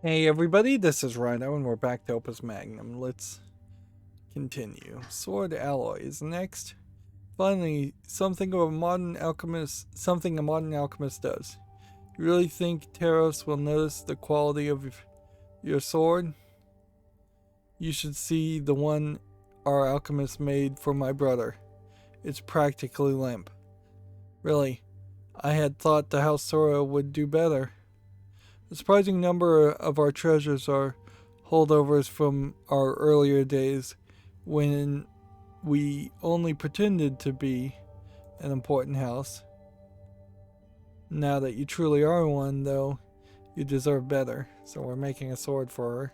Hey everybody, this is Rydo and we're back to Opus Magnum. Let's continue. Sword alloys next. Finally, something a modern alchemist does. You really think Taros will notice the quality of your sword? You should see the one our alchemist made for my brother. It's practically limp. Really, I had thought the House Sora would do better. A surprising number of our treasures are holdovers from our earlier days when we only pretended to be an important house. Now that you truly are one, though, you deserve better. So we're making a sword for her.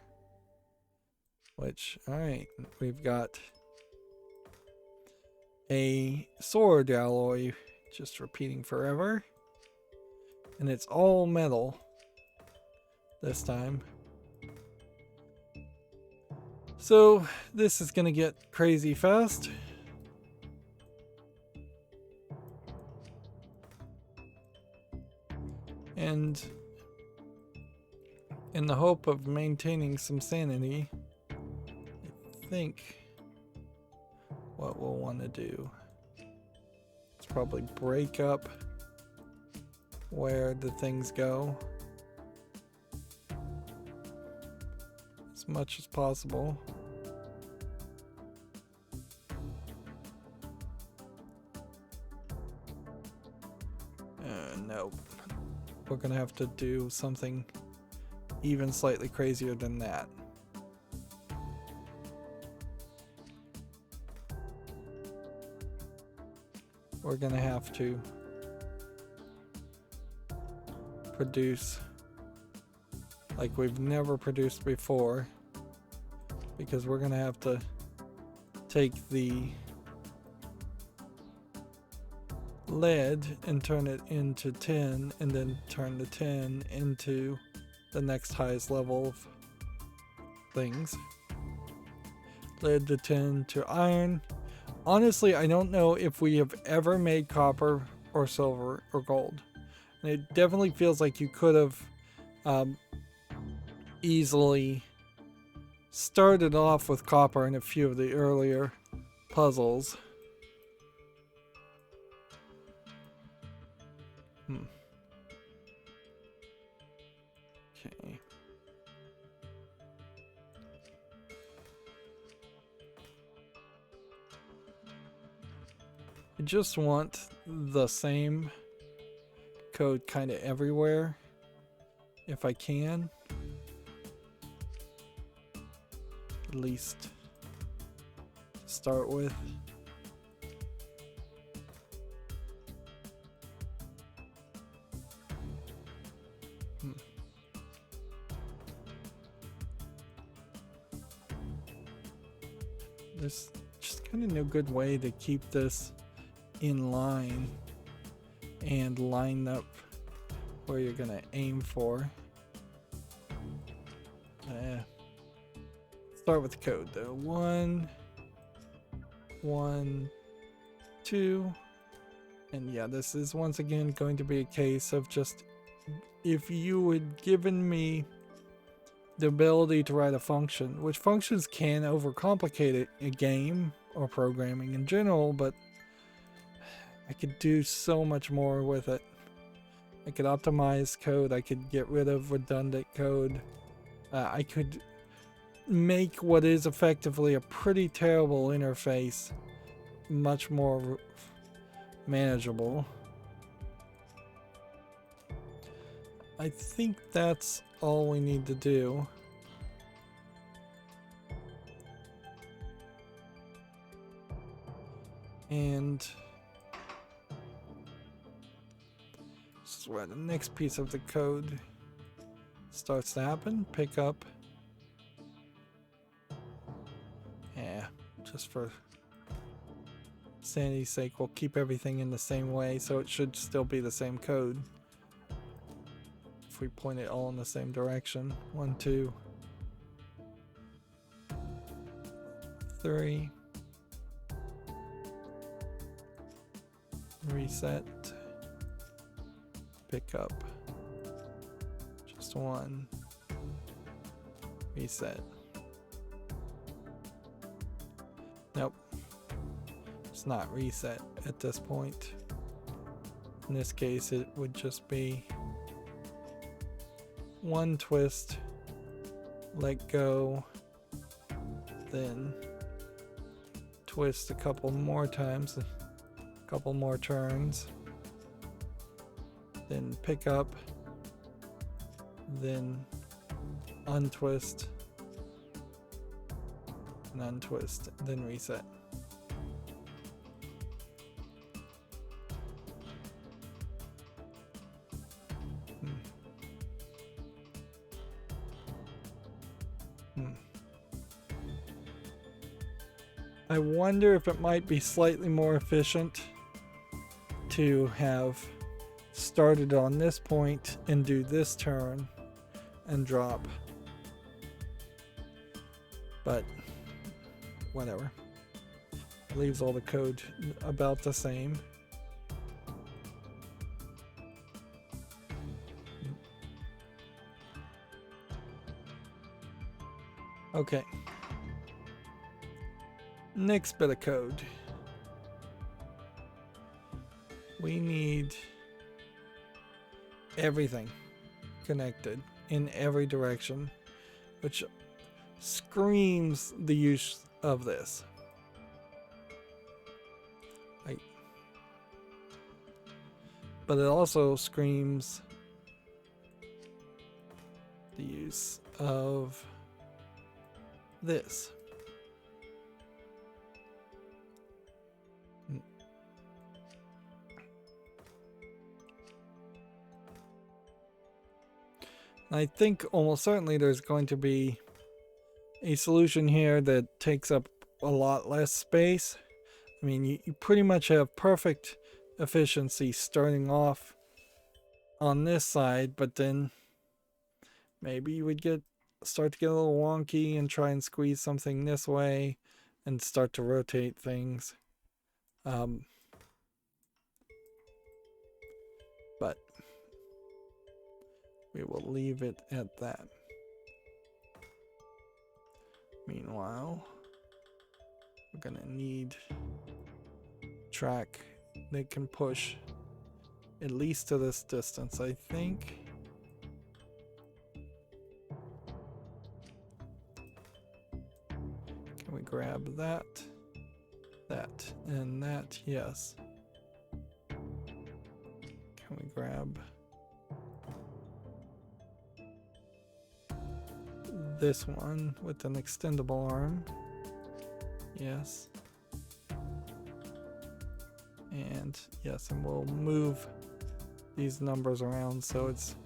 Which, alright, we've got a sword alloy, just repeating forever. And it's all metal this time. So this is gonna get crazy fast. And in the hope of maintaining some sanity, I think what we'll want to do is probably break up where the things go as much as possible. Nope. We're gonna have to do something even slightly crazier than that. We're gonna have to produce like we've never produced before, because we're gonna have to take the lead and turn it into tin, and then turn the tin into the next highest level of things. Lead to tin to iron. Honestly, I don't know if we have ever made copper or silver or gold. And it definitely feels like you could have easily started off with copper in a few of the earlier puzzles. Okay. I just want the same code kind of everywhere, if I can. At least to start with. There's just kind of no good way to keep this in line and line up where you're gonna aim for. Start with the code though. 1, 1, 2, and yeah, this is once again going to be a case of just, if you had given me the ability to write a function, which functions can overcomplicate a game or programming in general, but I could do so much more with it. I could optimize code, I could get rid of redundant code, I could make what is effectively a pretty terrible interface much more manageable. I think that's all we need to do. And this is where the next piece of the code starts to happen. Pick up. Yeah, just for sanity's sake, we'll keep everything in the same way, so it should still be the same code if we point it all in the same direction. 1, 2, 3. Reset. Pick up. Just 1. Reset. Nope. It's not reset at this point. In this case, it would just be one twist, let go, then twist a couple more times, a couple more turns, then pick up, then untwist, and untwist, then reset. I wonder if it might be slightly more efficient to have started on this point and do this turn and drop. But whatever. Leaves all the code about the same. Okay. Next bit of code. We need everything connected in every direction, which screams the use of this. But it also screams the use of this. I think almost certainly there's going to be a solution here that takes up a lot less space. I mean, you pretty much have perfect efficiency starting off on this side, but then maybe you would start to get a little wonky and try and squeeze something this way and start to rotate things. But we will leave it at that. Meanwhile, we're gonna need track that can push at least to this distance, I think. Can we grab that, and that? Yes. Can we grab this one with an extendable arm? Yes. And yes, and we'll move these numbers around so it's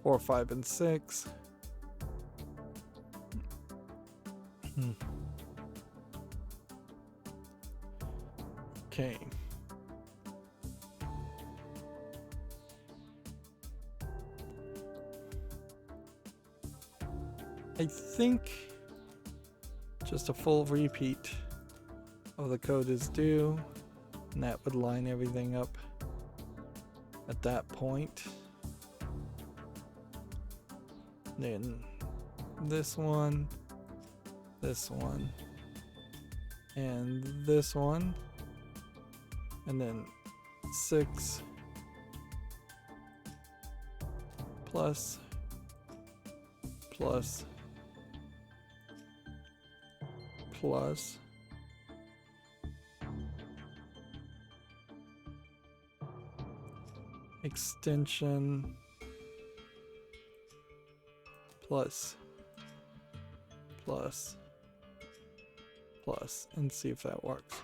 4, 5, and 6. Okay. I think just a full repeat of the code is due, and that would line everything up at that point. Then this one, and this one, and then 6 plus extension plus and see if that works.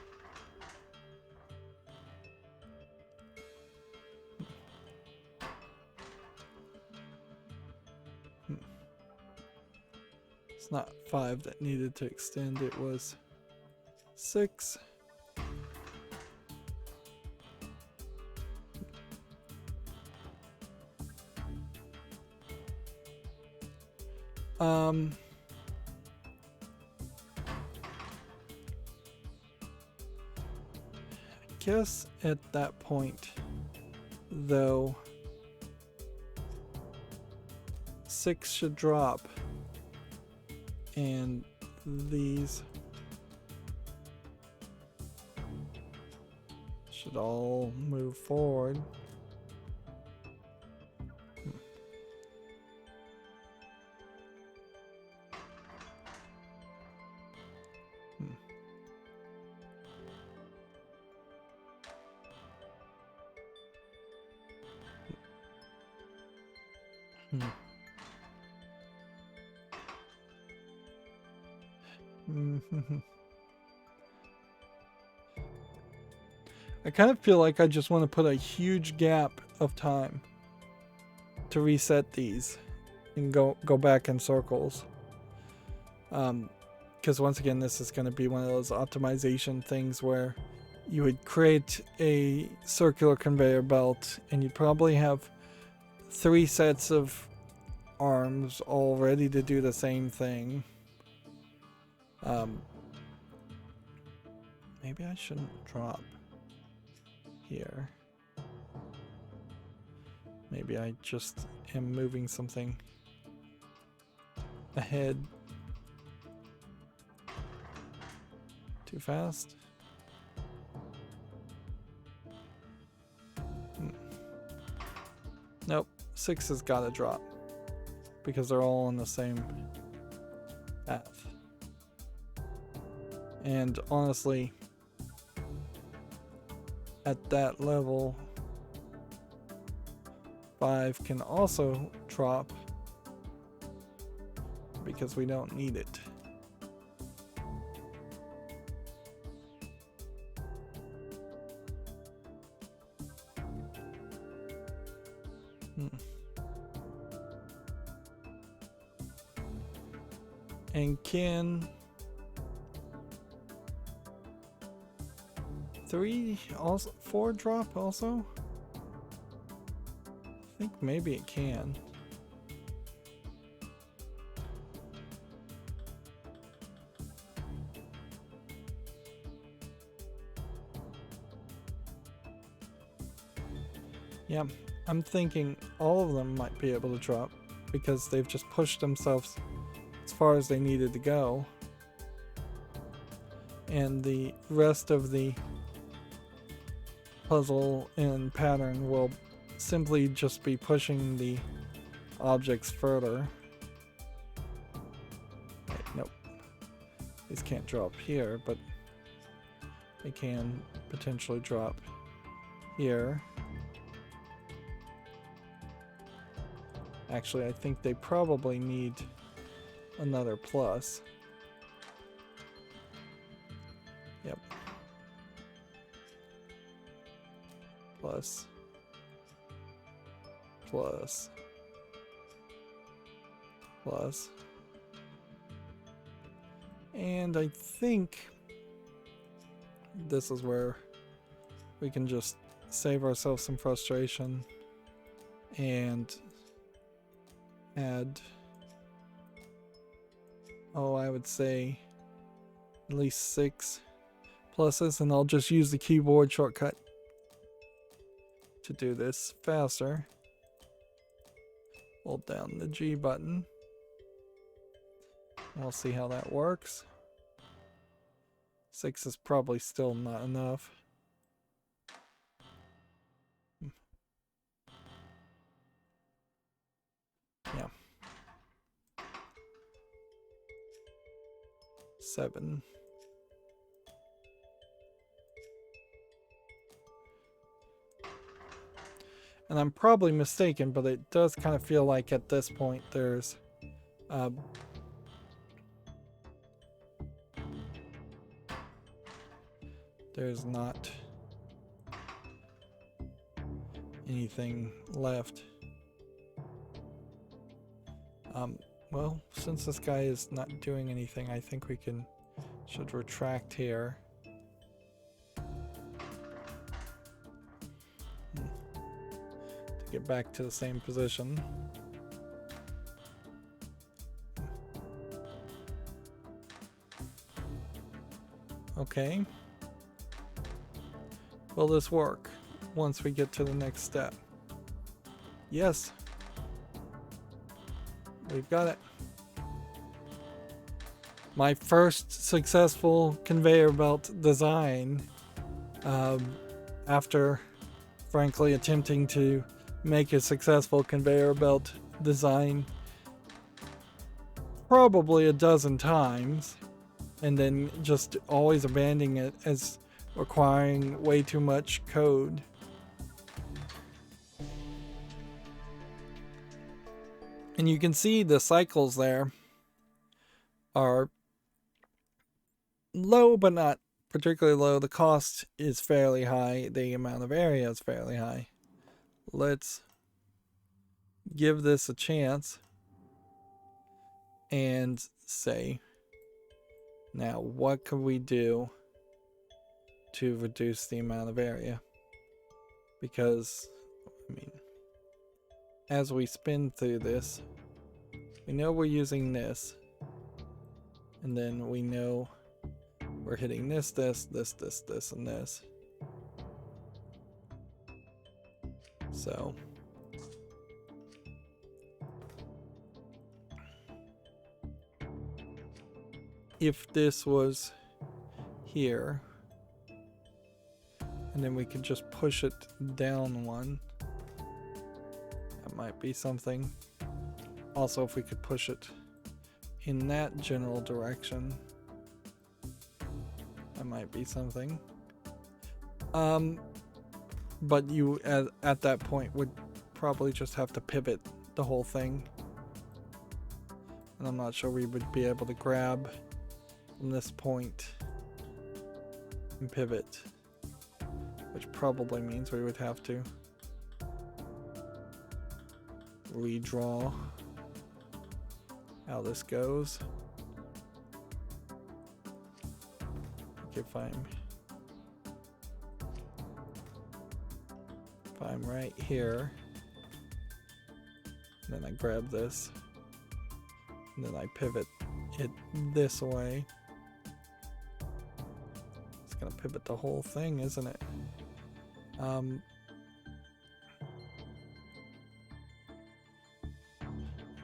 It's not 5 that needed to extend, it was 6. I guess at that point, though, 6 should drop And these should all move forward. I kind of feel like I just want to put a huge gap of time to reset these and go back in circles. Because once again, this is going to be one of those optimization things where you would create a circular conveyor belt and you'd probably have 3 sets of arms all ready to do the same thing. Maybe I shouldn't drop here. Maybe I just am moving something ahead too fast. Nope, 6 has got to drop because they're all on the same path. And honestly, at that level, 5 can also drop because we don't need it. And can 3 also 4 drop also? I think maybe it can. Yeah, I'm thinking all of them might be able to drop because they've just pushed themselves as far as they needed to go. And the rest of the puzzle and pattern will simply just be pushing the objects further. Wait, nope. These can't drop here, but they can potentially drop here. Actually, I think they probably need another plus. Yep. Plus. Plus. Plus. And I think this is where we can just save ourselves some frustration and add, I would say at least 6 pluses, and I'll just use the keyboard shortcut to do this faster. Hold down the G button. We'll see how that works. 6 is probably still not enough. Yeah. 7. And I'm probably mistaken, but it does kind of feel like at this point there's not anything left. Well, since this guy is not doing anything, I think we should retract here. To get back to the same position. Okay. Will this work once we get to the next step? Yes. We've got it. my first successful conveyor belt design, after frankly attempting to make a successful conveyor belt design probably a dozen times, and then just always abandoning it as requiring way too much code. And you can see the cycles there are low, but not particularly low. The cost is fairly high. The amount of area is fairly high. Let's give this a chance and say, now what can we do to reduce the amount of area? Because, I mean, as we spin through this, we know we're using this, and then we know we're hitting this, and this. So if this was here, and then we could just push it down one, that might be something. Also, if we could push it in that general direction, that might be something. But you at that point would probably just have to pivot the whole thing, and I'm not sure we would be able to grab from this point and pivot, which probably means we would have to redraw how this goes. Okay, fine. If I'm right here, then I grab this, and then I pivot it this way. It's gonna pivot the whole thing, isn't it?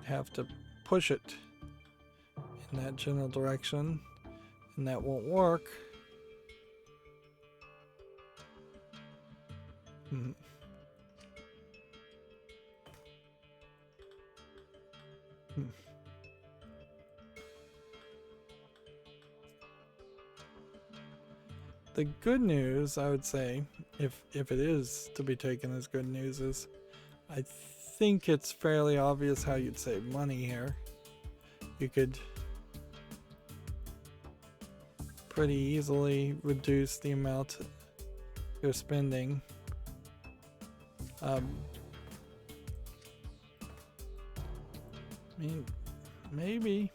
Have to push it in that general direction, and that won't work. The good news, I would say, if it is to be taken as good news, is I think it's fairly obvious how you'd save money here. You could pretty easily reduce the amount you're spending. I mean, maybe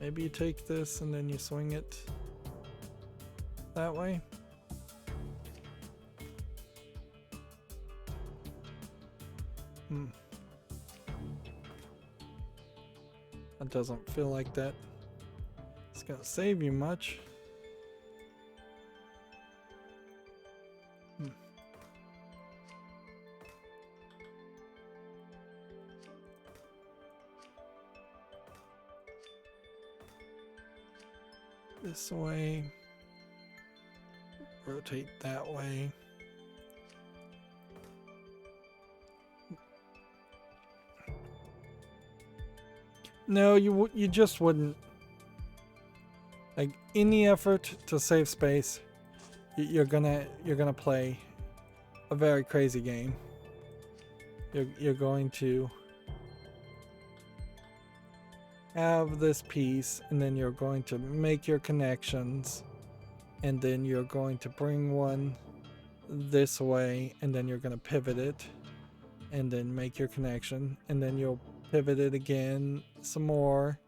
you take this and then you swing it that way. That doesn't feel like that it's gonna save you much. This way. Rotate that way. No, you just wouldn't. Like, any effort to save space, you're gonna play a very crazy game. You're going to have this piece, and then you're going to make your connections, and then you're going to bring one this way, and then you're going to pivot it, and then make your connection, and then you'll pivot it again some more,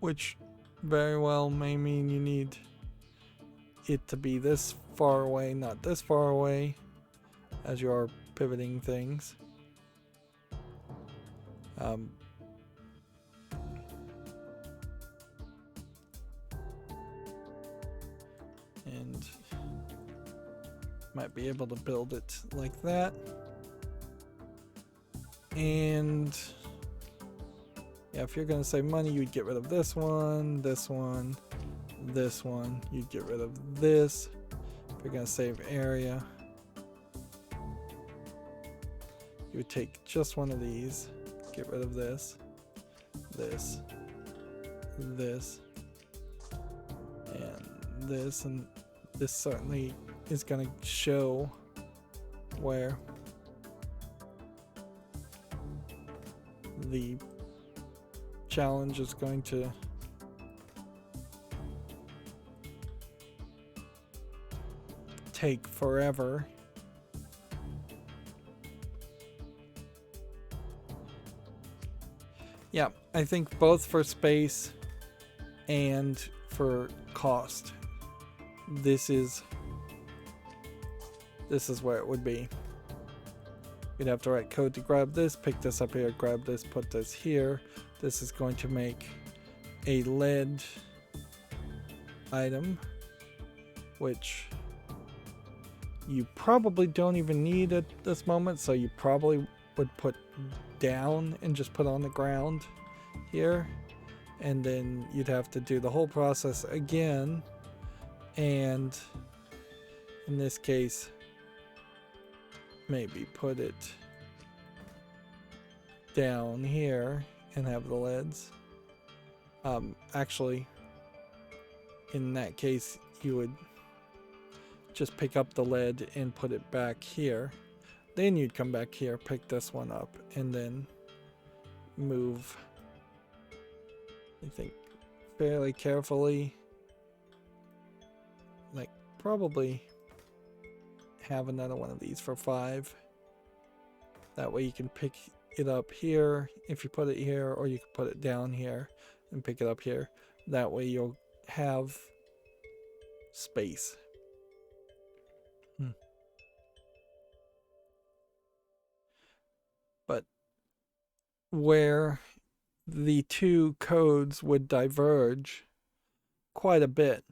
which very well may mean you need it to be this far away, not this far away, as you are pivoting things. And might be able to build it like that. And Yeah, if you're going to save money, you'd get rid of this one, this one, this one. You'd get rid of this. If you're going to save area, you would take just one of these, get rid of this, this, this, and this certainly is going to show where the challenge is going to take forever. Yeah, I think both for space and for cost, this is where it would be. You'd have to write code to grab this, pick this up here, grab this, put this here. This is going to make a lead item, which you probably don't even need at this moment, so you probably would put down and just put on the ground here, and then you'd have to do the whole process again, and in this case maybe put it down here and have the leads. Actually, in that case, you would just pick up the lead and put it back here. Then you'd come back here, pick this one up, and then move, I think, fairly carefully. Like, probably have another one of these for 5. That way you can pick it up here if you put it here, or you can put it down here and pick it up here. That way you'll have space. But where the two codes would diverge quite a bit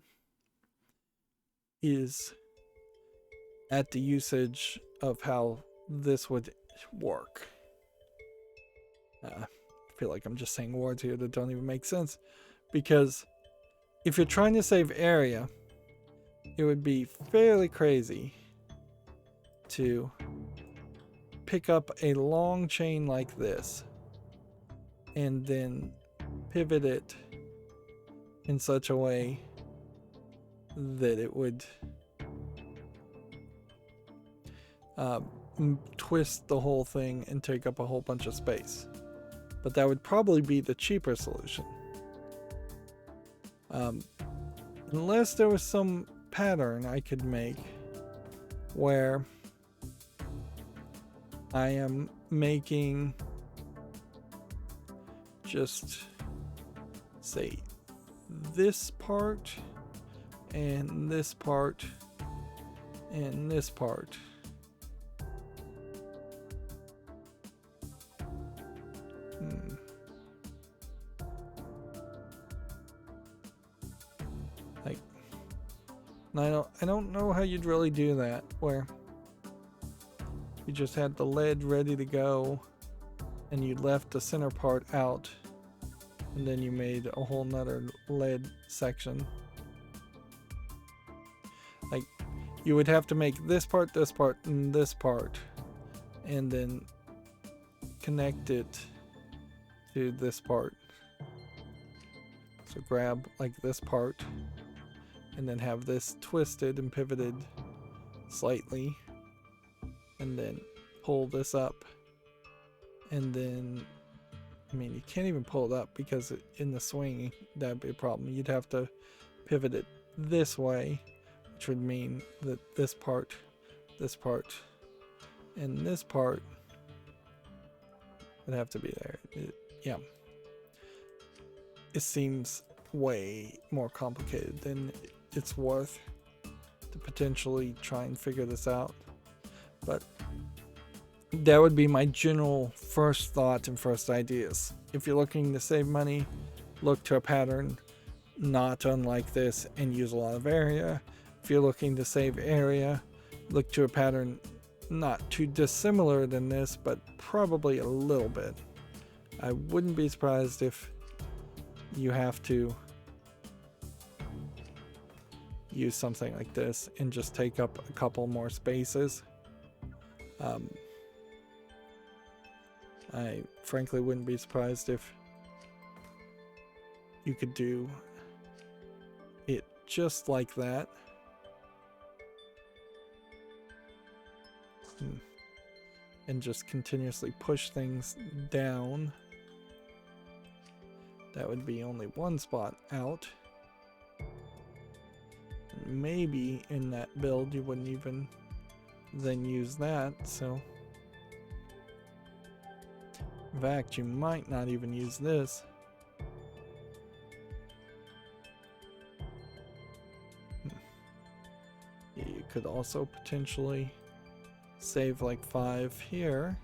is at the usage of how this would work. I feel like I'm just saying words here that don't even make sense, because if you're trying to save area, it would be fairly crazy to pick up a long chain like this and then pivot it in such a way that it would twist the whole thing and take up a whole bunch of space. But that would probably be the cheaper solution. Unless there was some pattern I could make where I am making just, say, this part and this part and this part. Like, I don't know how you'd really do that, where you just had the lead ready to go and you left the center part out, and then you made a whole nother lead section. Like, you would have to make this part, and this part, and then connect it to this part. So grab like this part and then have this twisted and pivoted slightly, and then pull this up, and then, I mean, you can't even pull it up because in the swing that'd be a problem. You'd have to pivot it this way, which would mean that this part, and this part would have to be there. Yeah. It seems way more complicated than it's worth to potentially try and figure this out. But that would be my general first thought and first ideas. If you're looking to save money, look to a pattern not unlike this and use a lot of area. If you're looking to save area, look to a pattern not too dissimilar than this, but probably a little bit. I wouldn't be surprised if you have to use something like this and just take up a couple more spaces. I frankly wouldn't be surprised if you could do it just like that. And just continuously push things down. That would be only one spot out. And maybe in that build you wouldn't even then use that, so in fact you might not even use this. You could also potentially save like 5 here.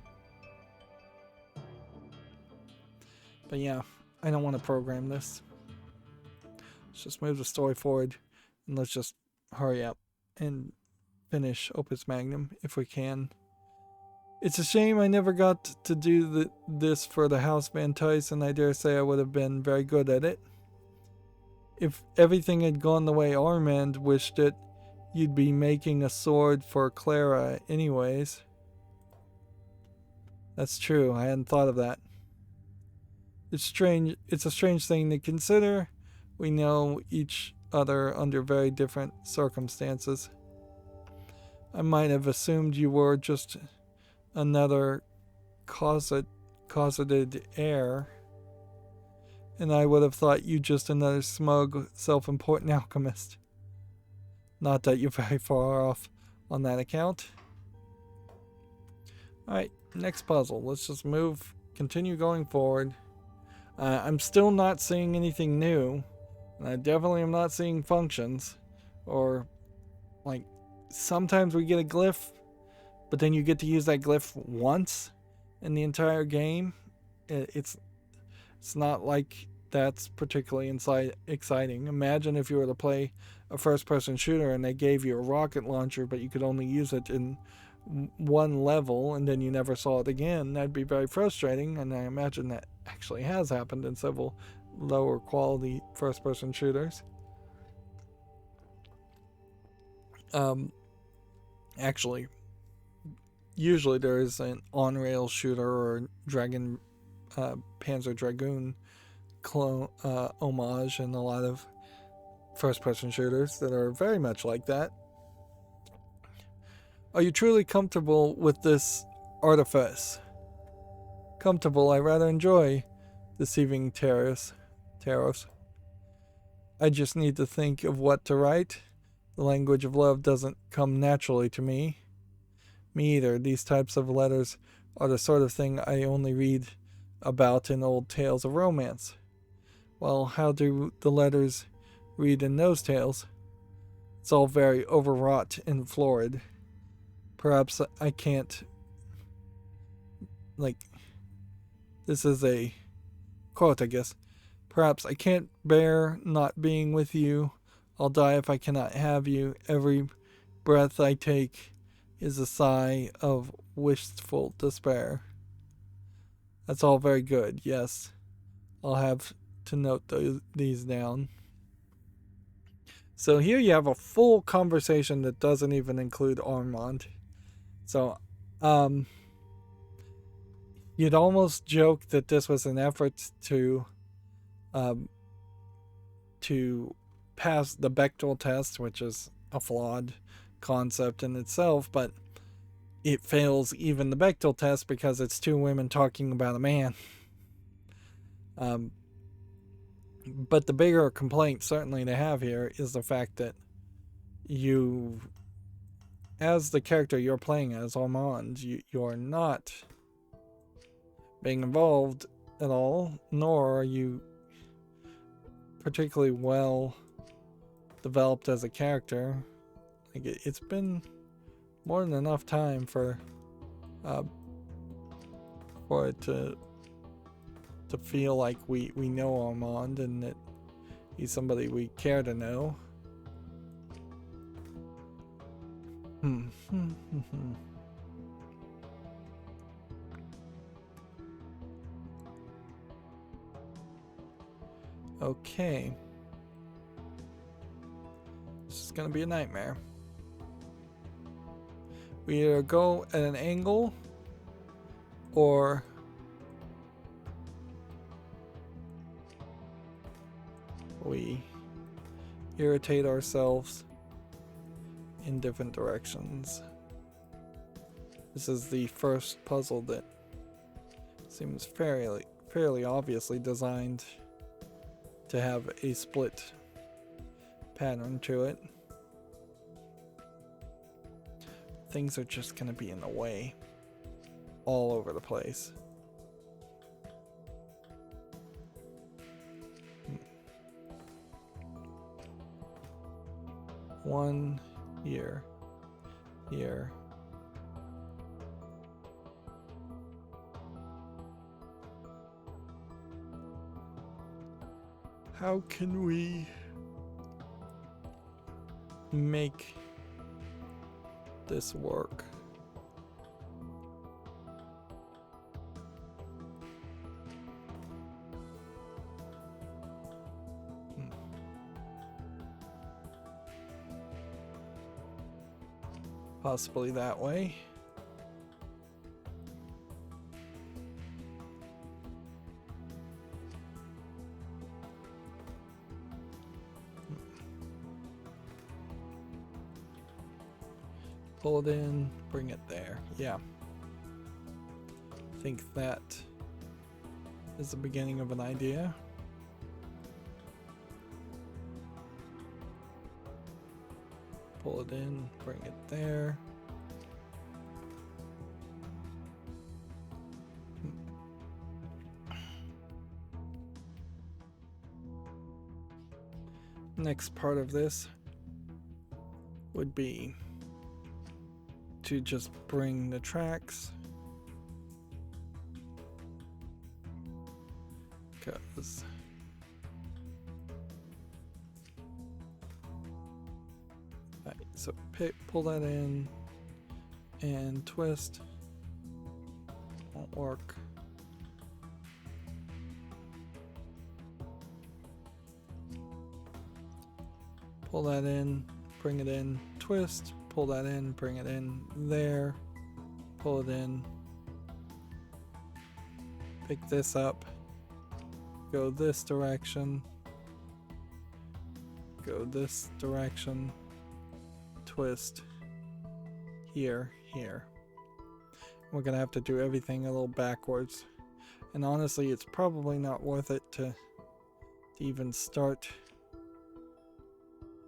But yeah, I don't want to program this. Let's just move the story forward and let's just hurry up and finish Opus Magnum if we can. It's a shame I never got to do this for the House Van Tyson. I dare say I would have been very good at it. If everything had gone the way Armand wished it, you'd be making a sword for Clara anyways. That's true, I hadn't thought of that. It's strange. It's a strange thing to consider. We know each other under very different circumstances. I might have assumed you were just another closeted heir, and I would have thought you just another smug, self-important alchemist. Not that you're very far off on that account. Alright, next puzzle. Let's just continue going forward. I'm still not seeing anything new, and I definitely am not seeing functions, or like sometimes we get a glyph, but then you get to use that glyph once in the entire game. It's not like that's particularly exciting. Imagine if you were to play a first-person shooter and they gave you a rocket launcher, but you could only use it in one level and then you never saw it again. That'd be very frustrating, and I imagine that actually has happened in several lower quality first-person shooters. Actually, usually there is an on-rail shooter or Dragon Panzer Dragoon clone homage in a lot of first-person shooters that are very much like that. Are you truly comfortable with this artifice? Comfortable, I rather enjoy deceiving tariffs. I just need to think of what to write. The language of love doesn't come naturally to me. Me either. These types of letters are the sort of thing I only read about in old tales of romance. Well, how do the letters read in those tales? It's all very overwrought and florid. Perhaps I can't... this is a quote, I guess. Perhaps I can't bear not being with you. I'll die if I cannot have you. Every breath I take is a sigh of wistful despair. That's all very good, yes. I'll have to note these down. So here you have a full conversation that doesn't even include Armand. So, you'd almost joke that this was an effort to pass the Bechdel test, which is a flawed concept in itself, but it fails even the Bechdel test because it's two women talking about a man. But the bigger complaint certainly to have here is the fact that you, as the character you're playing as, Armand, you're not being involved at all, nor are you particularly well developed as a character. Like it's been more than enough time for it to feel like we know Armand and that he's somebody we care to know. Okay. This is gonna be a nightmare. We either go at an angle or we irritate ourselves in different directions. This is the first puzzle that seems fairly obviously designed to have a split pattern to it. Things are just going to be in the way all over the place. One here. How can we make this work? Possibly that way. Pull it in, bring it there. Yeah. I think that is the beginning of an idea. Pull it in, bring it there. Next part of this would be to just bring the tracks, because so pull that in and twist. Won't work. Pull that in, bring it in, twist, pull that in, bring it in there, pull it in, pick this up, go this direction, go this direction, twist, here. We're gonna have to do everything a little backwards, and honestly it's probably not worth it to even start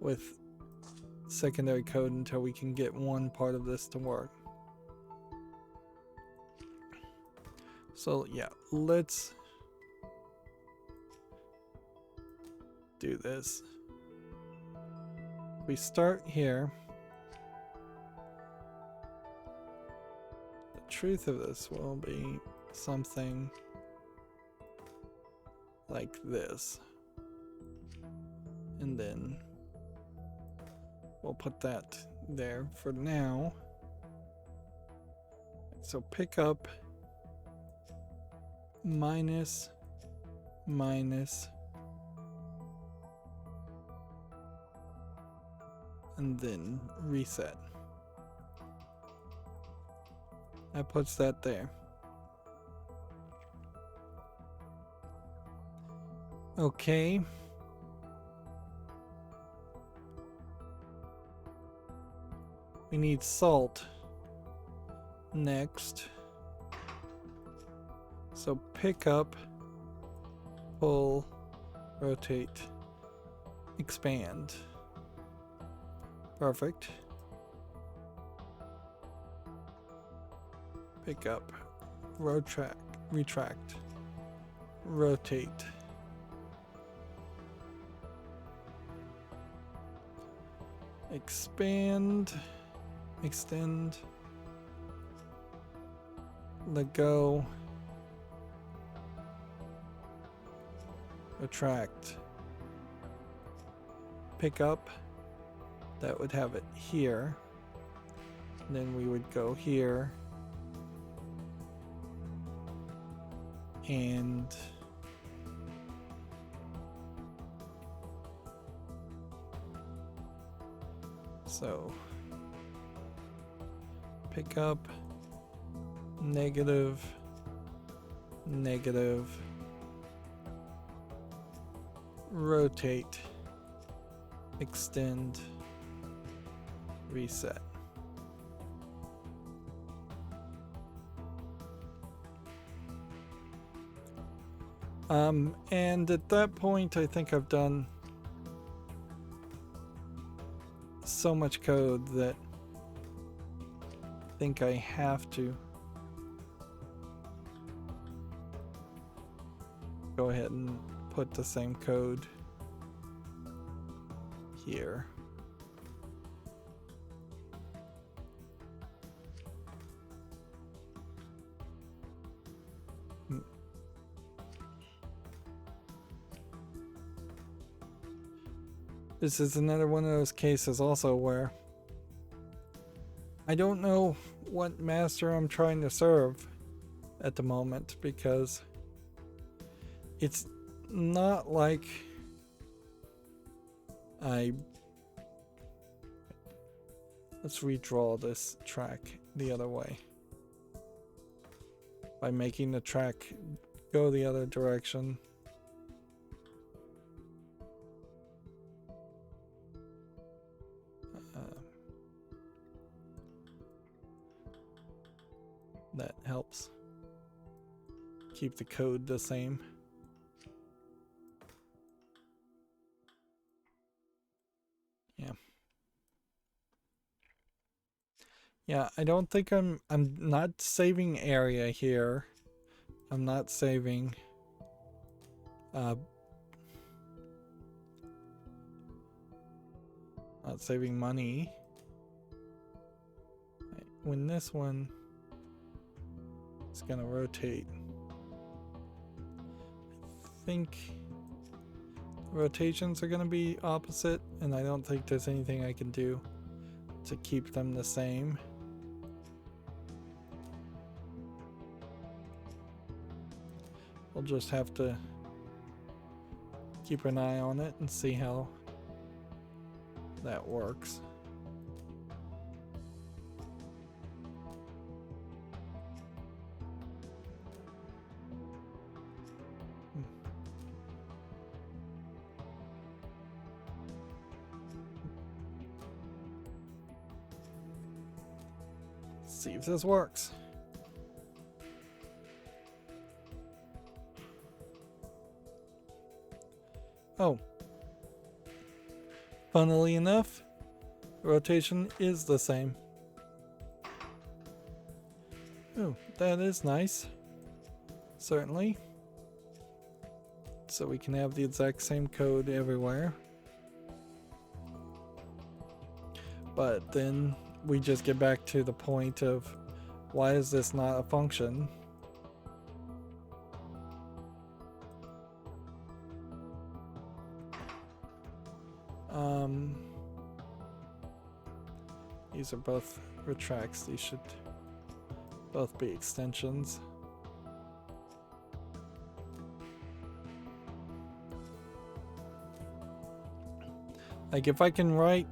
with secondary code until we can get one part of this to work. So yeah, let's do this. We start here. The truth of this will be something like this, and then we'll put that there for now. So pick up minus, and then reset. That puts that there. Okay. We need salt next. So pick up, pull, rotate, expand. Perfect. Pick up, retract, rotate. Expand, extend, let go, retract, pick up. That would have it here. And then we would go here and So pick up, negative, negative, rotate, extend, reset. And at that point, I think I've done so much code that I think I have to go ahead and put the same code here. This is another one of those cases also where I don't know what master I'm trying to serve at the moment, because it's not like let's redraw this track the other way by making the track go the other direction. That helps keep the code the same. Yeah, I don't think I'm not saving area here. I'm not saving money. When this one is gonna rotate, I think rotations are gonna be opposite, and I don't think there's anything I can do to keep them the same. We'll just have to keep an eye on it and see how that works. See if this works. Oh, funnily enough, rotation is the same. Oh, that is nice. Certainly. So we can have the exact same code everywhere. But then we just get back to the point of, why is this not a function? These are both retracts. These should both be extensions. Like, if I can write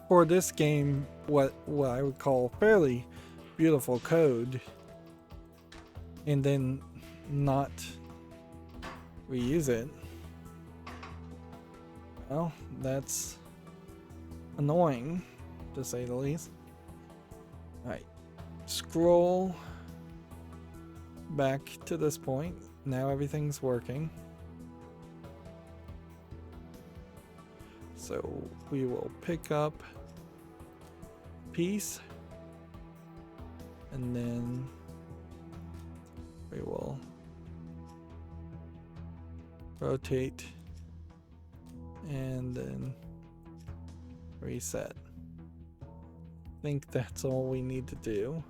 for this game what I would call fairly beautiful code and then not reuse it, well, that's annoying, to say the least. Alright, scroll back to this point. Now everything's working. So we will pick up piece, and then we will rotate and then reset. I think that's all we need to do.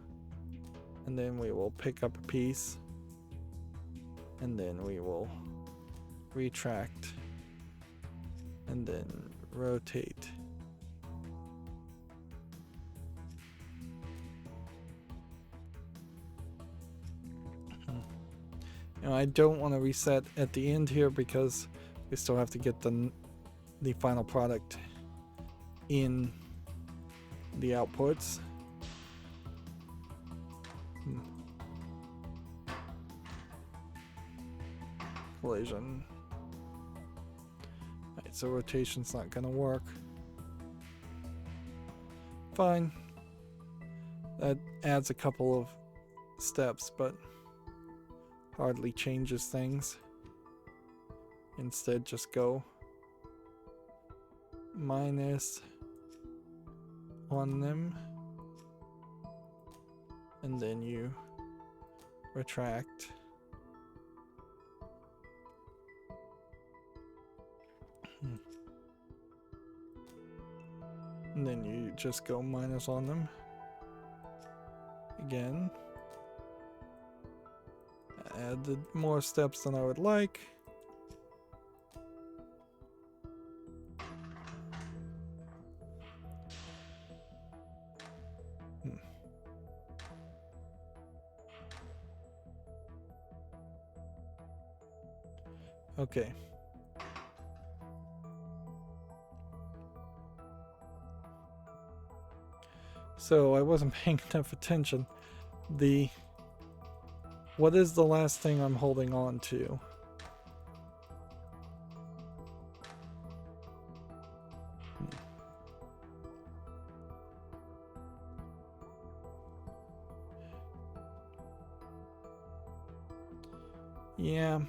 And then we will pick up a piece, and then we will retract and then rotate. You know, I don't want to reset at the end here because we still have to get the final product in the outputs. Collision. Alright, so rotation's not gonna work. Fine. That adds a couple of steps, but hardly changes things. Instead, just go minus on them, and then you retract. And then you just go minus on them again. Added more steps than I would like. Okay. So I wasn't paying enough attention. What is the last thing I'm holding on to? Yeah.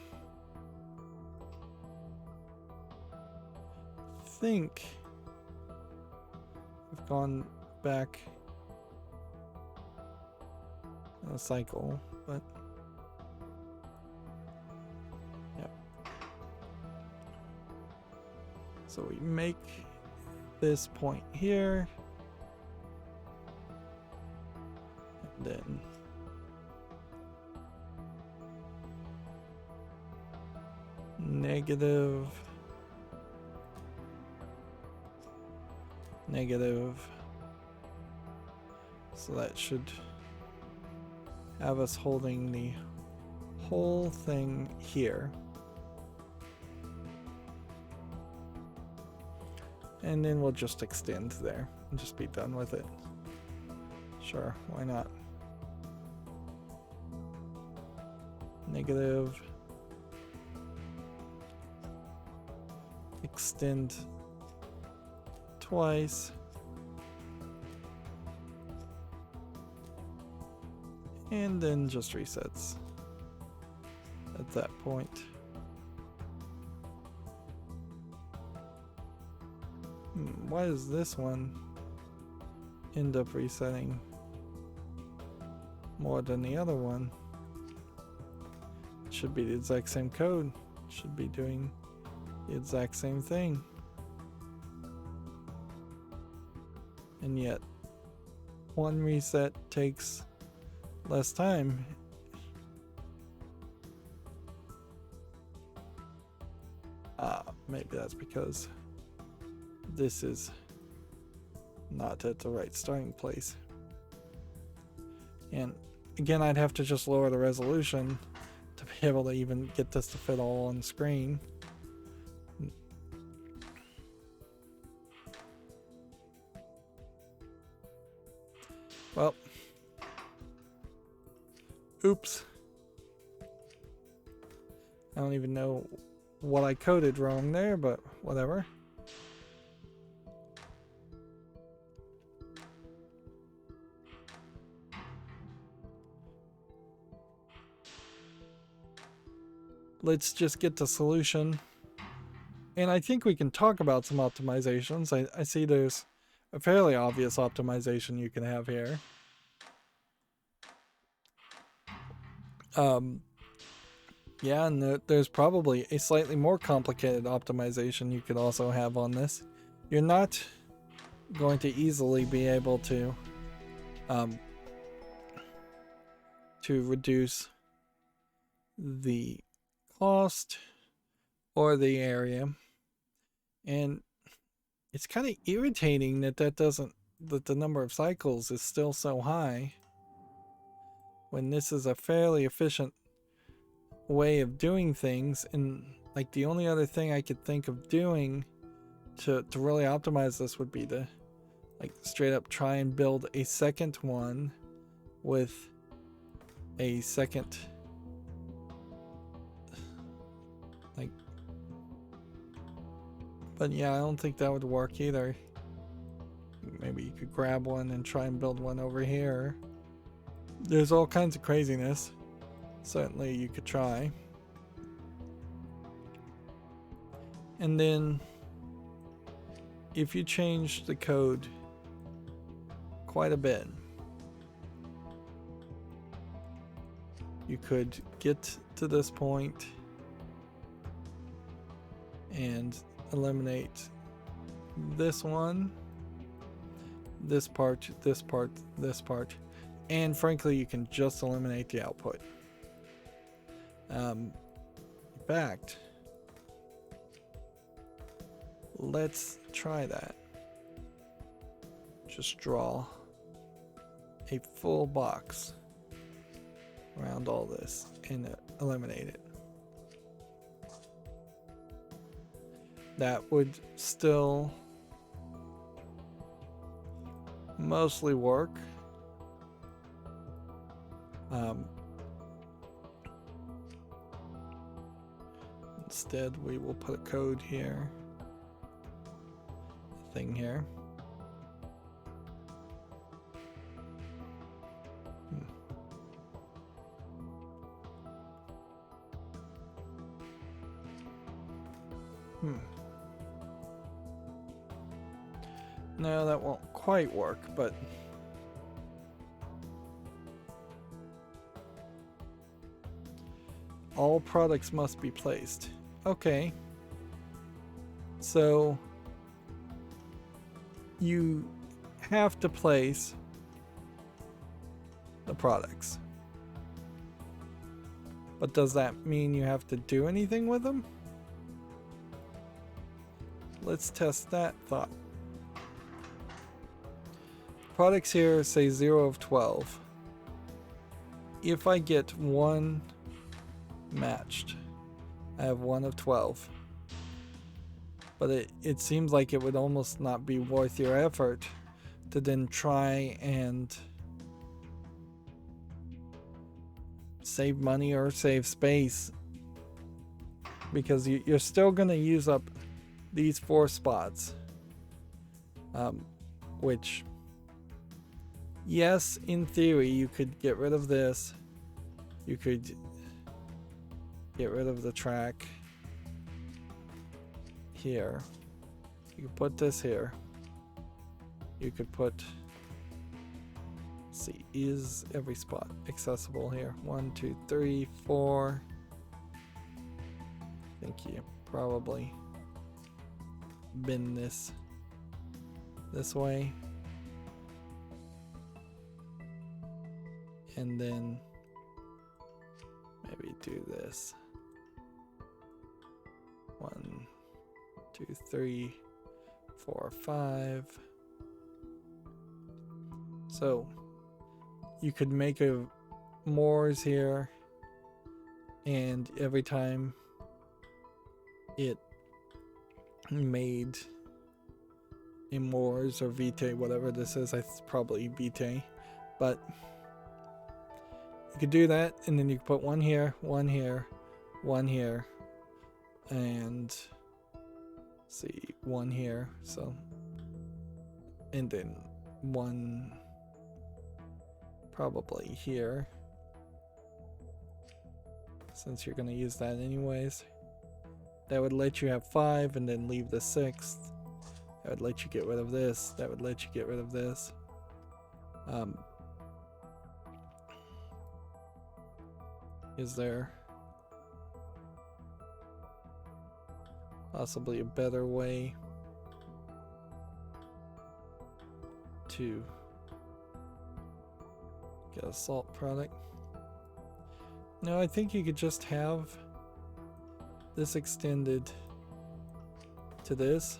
I think I've gone back in a cycle, but yep. So we make this point here, and then negative, negative. So that should have us holding the whole thing here. And then we'll just extend there and just be done with it. Sure, why not? Negative. Extend twice. And then just resets at that point. Why does this one end up resetting more than the other one? It should be the exact same code. It should be doing the exact same thing. And yet, one reset takes less time. Maybe that's because this is not at the right starting place. And again, I'd have to just lower the resolution to be able to even get this to fit all on screen. Well, oops. I don't even know what I coded wrong there, but whatever. Let's just get to solution. And I think we can talk about some optimizations. I see there's a fairly obvious optimization you can have here. Yeah, and there's probably a slightly more complicated optimization you could also have on this. You're not going to easily be able to reduce the cost or the area, and it's kind of irritating that the number of cycles is still so high when this is a fairly efficient way of doing things. And like the only other thing I could think of doing to really optimize this would be to Like straight up try and build a second one with a second, like, but yeah, I don't think that would work either. Maybe you could grab one and try and build one over here. There's all kinds of craziness. Certainly you could try. And then if you change the code quite a bit, you could get to this point and eliminate this one, this part, this part, this part, and frankly you can just eliminate the output. In fact, let's try that. Just draw a full box around all this and eliminate it. That would still mostly work. Instead, we will put a code here, a thing here. No, that won't quite work, but all products must be placed. Okay. So you have to place the products. But does that mean you have to do anything with them? Let's test that thought. Products here say 0 of 12. If I get one matched, I have 1 of 12. But it seems like it would almost not be worth your effort to then try and save money or save space, because you're still going to use up these 4 spots, which, yes, in theory you could get rid of this, you could get rid of the track here, you could put this here, you could put, let's see, is every spot accessible here? 1, 2, 3, 4. I think you probably bend this way, and then maybe do this. 1, 2, 3, 4, 5. So you could make a Moors here, and every time it made a Moors or Vitae, whatever this is, it's probably Vitae, but you could do that, and then you could put one here, one here, one here, and see, one here, so, and then one probably here, since you're going to use that anyways. That would let you have 5 and then leave the 6th. That would let you get rid of this. That would let you get rid of this. Is there possibly a better way to get a salt product? No, I think you could just have this extended to this,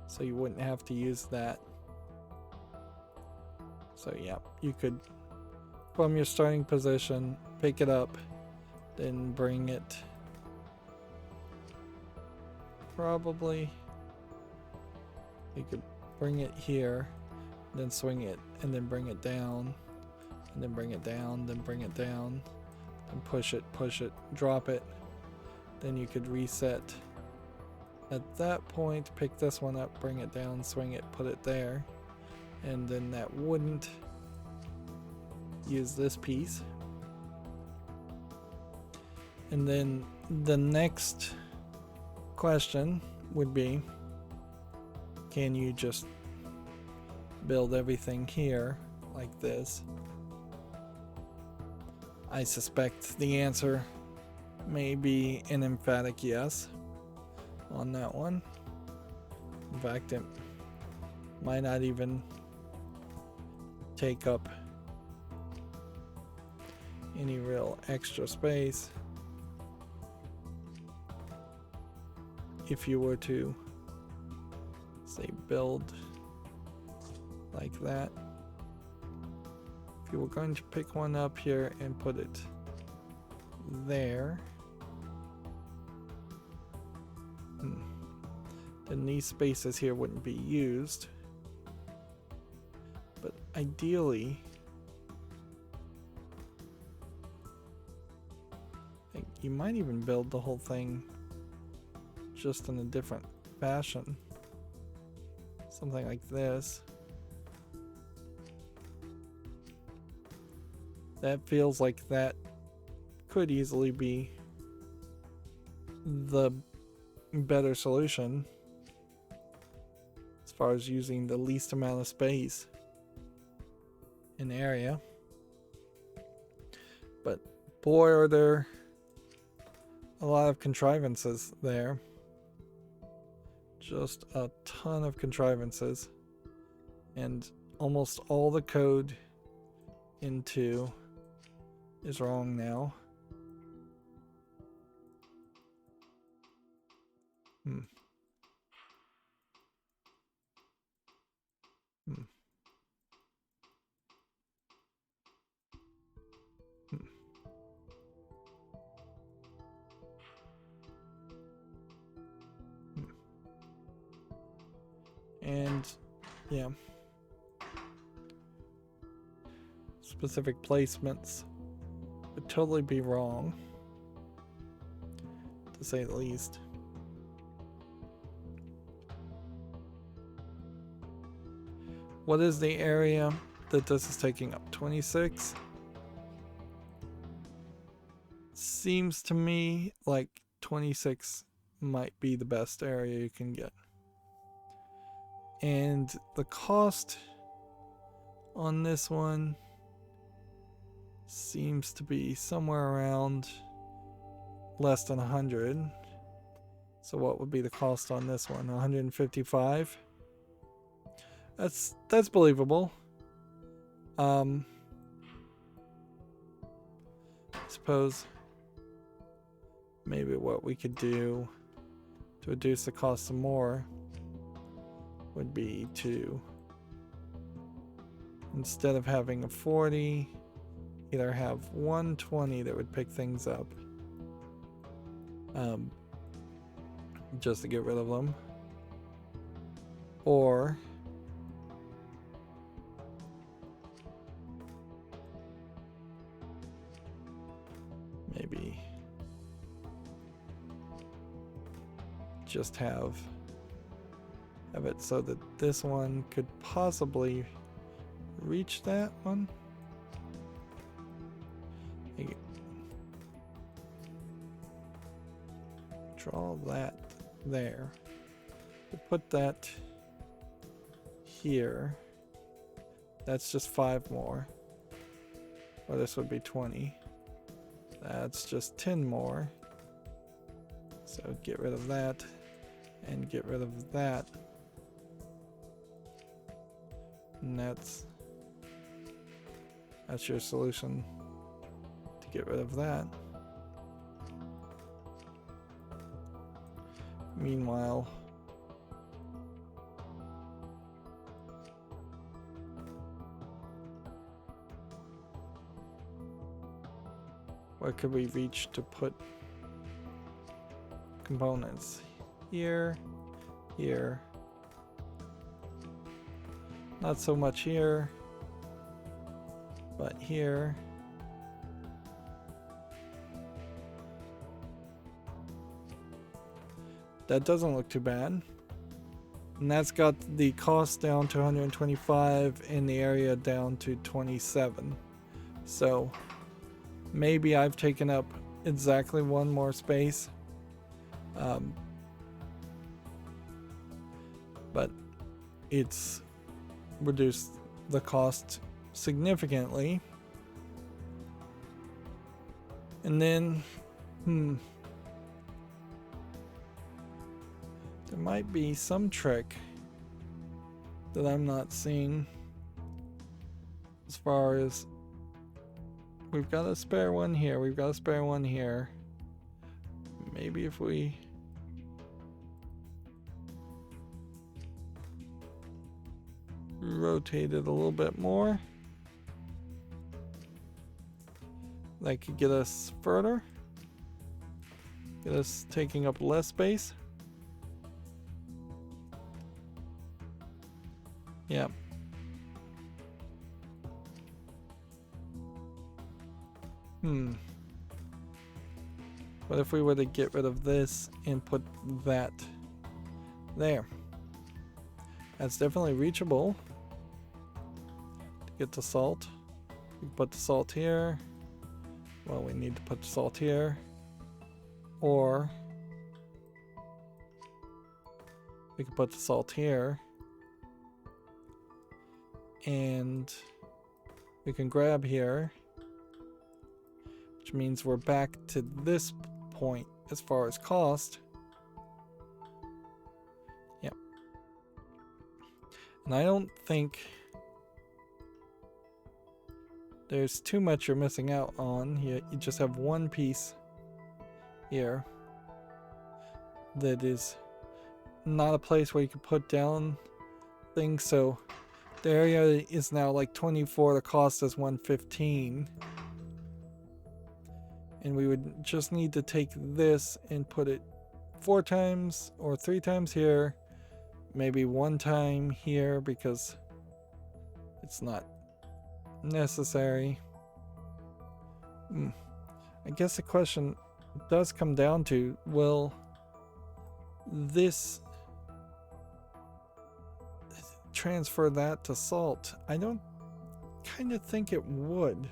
so you wouldn't have to use that. So yeah, you could, from your starting position, pick it up, then bring it probably You could bring it here, then swing it, and then bring it down, and then bring it down, then bring it down, and push it, drop it. Then you could reset. At that point, pick this one up, bring it down, swing it, put it there, and then that wouldn't use this piece. And then the next question would be, can you just build everything here like this? I suspect the answer may be an emphatic yes on that one. In fact, it might not even take up any real extra space if you were to, say, build like that. If you were going to pick one up here and put it there, then these spaces here wouldn't be used. But ideally, you might even build the whole thing just in a different fashion. Something like this. That feels like that could easily be the better solution as far as using the least amount of space in area. But boy, are there a lot of contrivances there. Just a ton of contrivances, and almost all the code into is wrong now. And yeah, specific placements would totally be wrong, to say the least. What is the area that this is taking up? 26? Seems to me like 26 might be the best area you can get. And the cost on this one seems to be somewhere around less than 100. So what would be the cost on this one? 155? That's believable. I suppose maybe what we could do to reduce the cost some more would be to, instead of having a 40, either have 120 that would pick things up, just to get rid of them, or maybe just have it so that this one could possibly reach that one. Draw that there. We'll put that here. That's just 5 more. Or this would be 20. That's just 10 more. So get rid of that and get rid of that. And that's your solution to get rid of that. Meanwhile, where could we reach to put components? Here, here, Not so much here, but here. That doesn't look too bad. And that's got the cost down to 125 and the area down to 27. So maybe I've taken up exactly one more space. But it's reduced the cost significantly. And then, there might be some trick that I'm not seeing as far as we've got a spare one here, we've got a spare one here. Maybe if we rotate it a little bit more, that could get us further, get us taking up less space. Yeah. What if we were to get rid of this and put that there? That's definitely reachable. To get the salt. We put the salt here. Well, we need to put the salt here. Or we could put the salt here. And we can grab here, which means we're back to this point as far as cost. Yep. And I don't think there's too much you're missing out on. You just have one piece here that is not a place where you can put down things, so the area is now like 24, the cost is 115. And we would just need to take this and put it 4 times or 3 times here, maybe 1 time here because it's not necessary. I guess the question does come down to, will this transfer that to salt? I don't kind of think it would.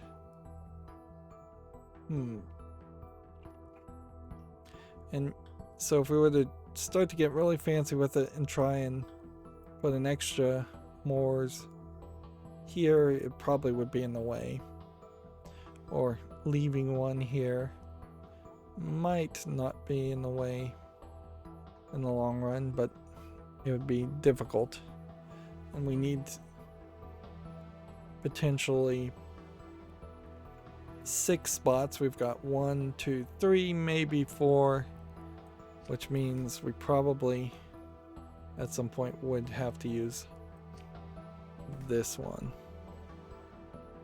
And so if we were to start to get really fancy with it and try and put an extra Moors here, it probably would be in the way. Or leaving one here might not be in the way in the long run, but it would be difficult. And we need potentially 6 spots. We've got 1, 2, 3, maybe 4, which means we probably at some point would have to use this one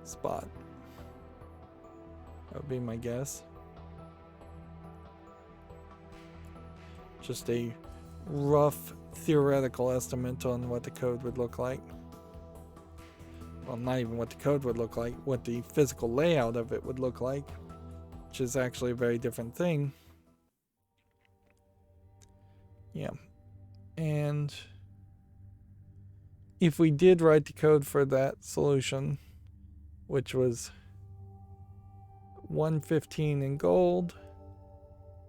spot. That would be my guess. Just a rough theoretical estimate on what the code would look like. Well, not even what the code would look like, what the physical layout of it would look like, which is actually a very different thing. Yeah. And if we did write the code for that solution, which was 115 in gold,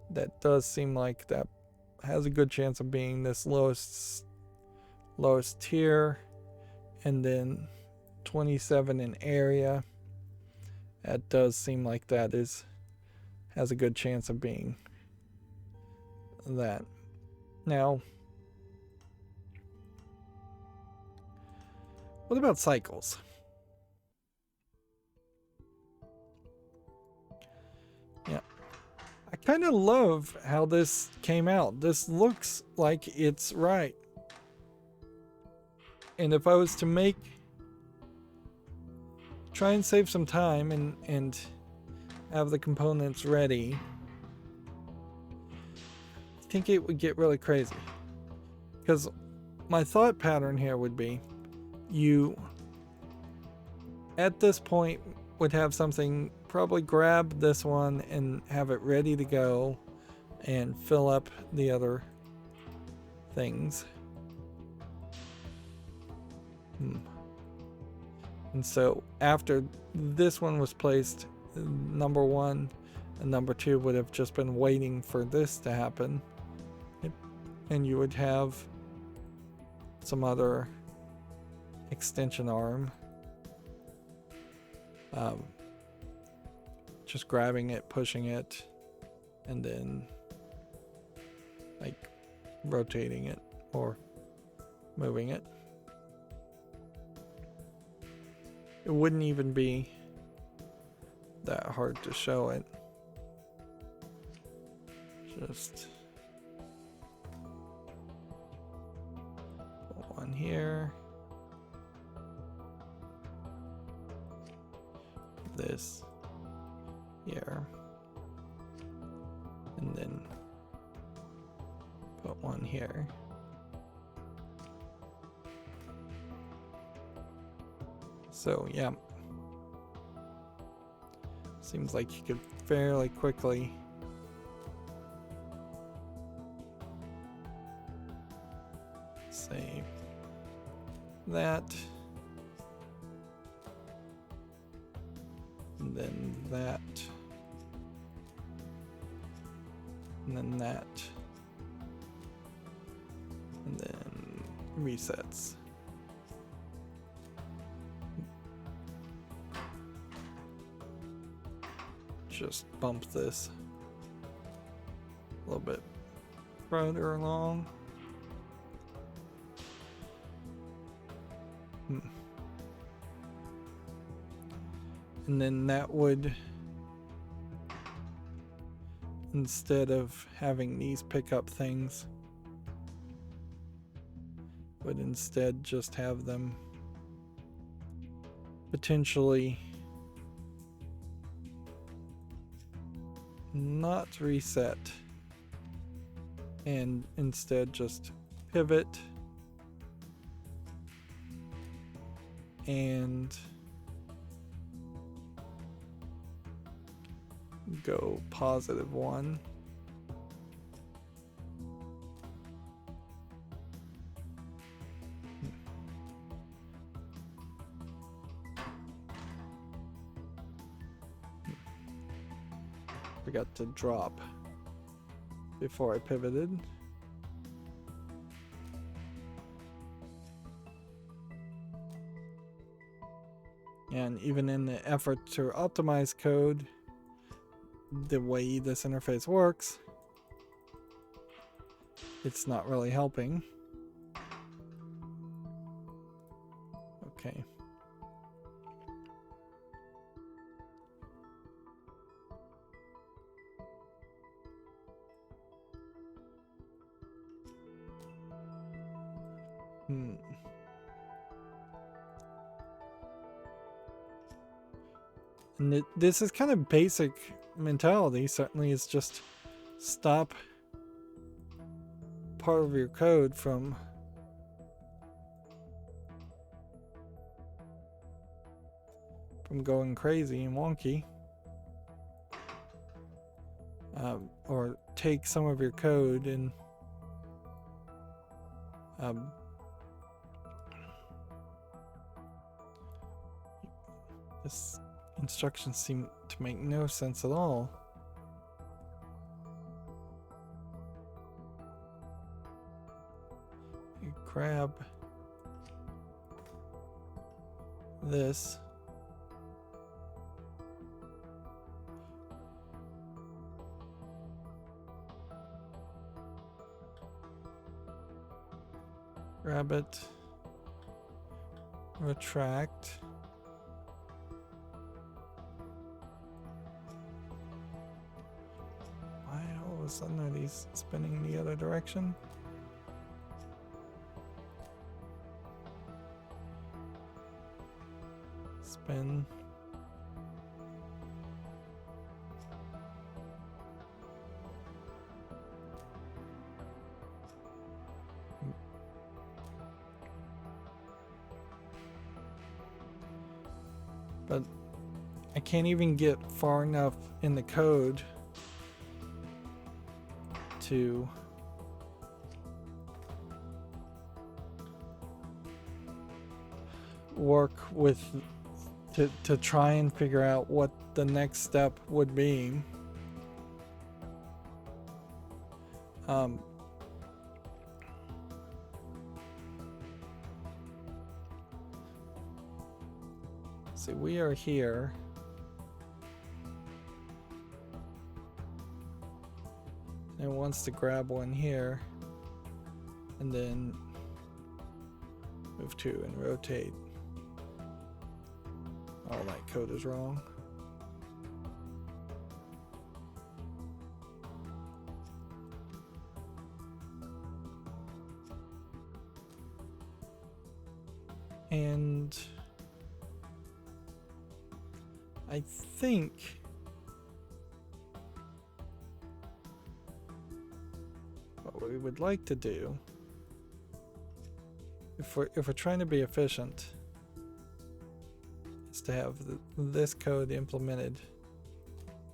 that does seem like that has a good chance of being this lowest tier, and then 27 in area. That does seem like that has a good chance of being that. Now, what about cycles? Yeah. I kind of love how this came out. This looks like it's right. And if I was to try and save some time and have the components ready, I think it would get really crazy. Because my thought pattern here would be, you at this point would have something, probably grab this one and have it ready to go and fill up the other things. And so after this one was placed, number 1 and number 2 would have just been waiting for this to happen, and you would have some other extension arm just grabbing it, pushing it, and then like rotating it or moving it. It wouldn't even be that hard to show it. Just put one here. This here. And then put one here. So yeah, seems like you could fairly quickly save that, and then that, and then that, and then resets. Just bump this a little bit further along. And then that would, instead of having these pick up things, would instead just have them potentially not reset, and instead just pivot and go +1. Forgot to drop before I pivoted. And even in the effort to optimize code, the way this interface works, it's not really helping. Okay. And this is kind of basic mentality. Certainly, it's just stop part of your code from going crazy and wonky, or take some of your code and this instructions seem to make no sense at all. You grab this, grab it, retract, all of a sudden are these spinning the other direction? Spin. I can't even get far enough in the code to work with to try and figure out what the next step would be. See, we are here. And it wants to grab one here. And then move to and rotate. All that code is wrong. And I think what we would like to do, if we're trying to be efficient, is to have this code implemented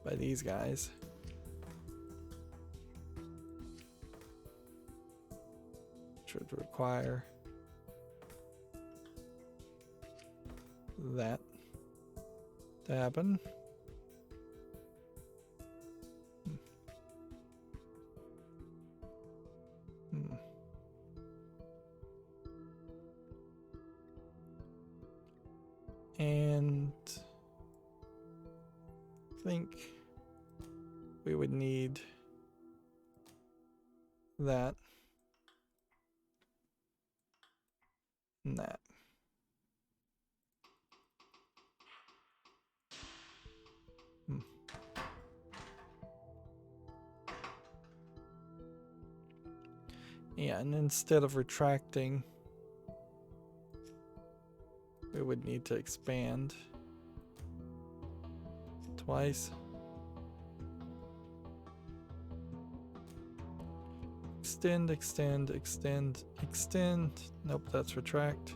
by these guys. Which would require that to happen. And I think we would need that and that. Yeah, and instead of retracting, we would need to expand twice. Extend, extend, extend, extend. Nope, that's retract.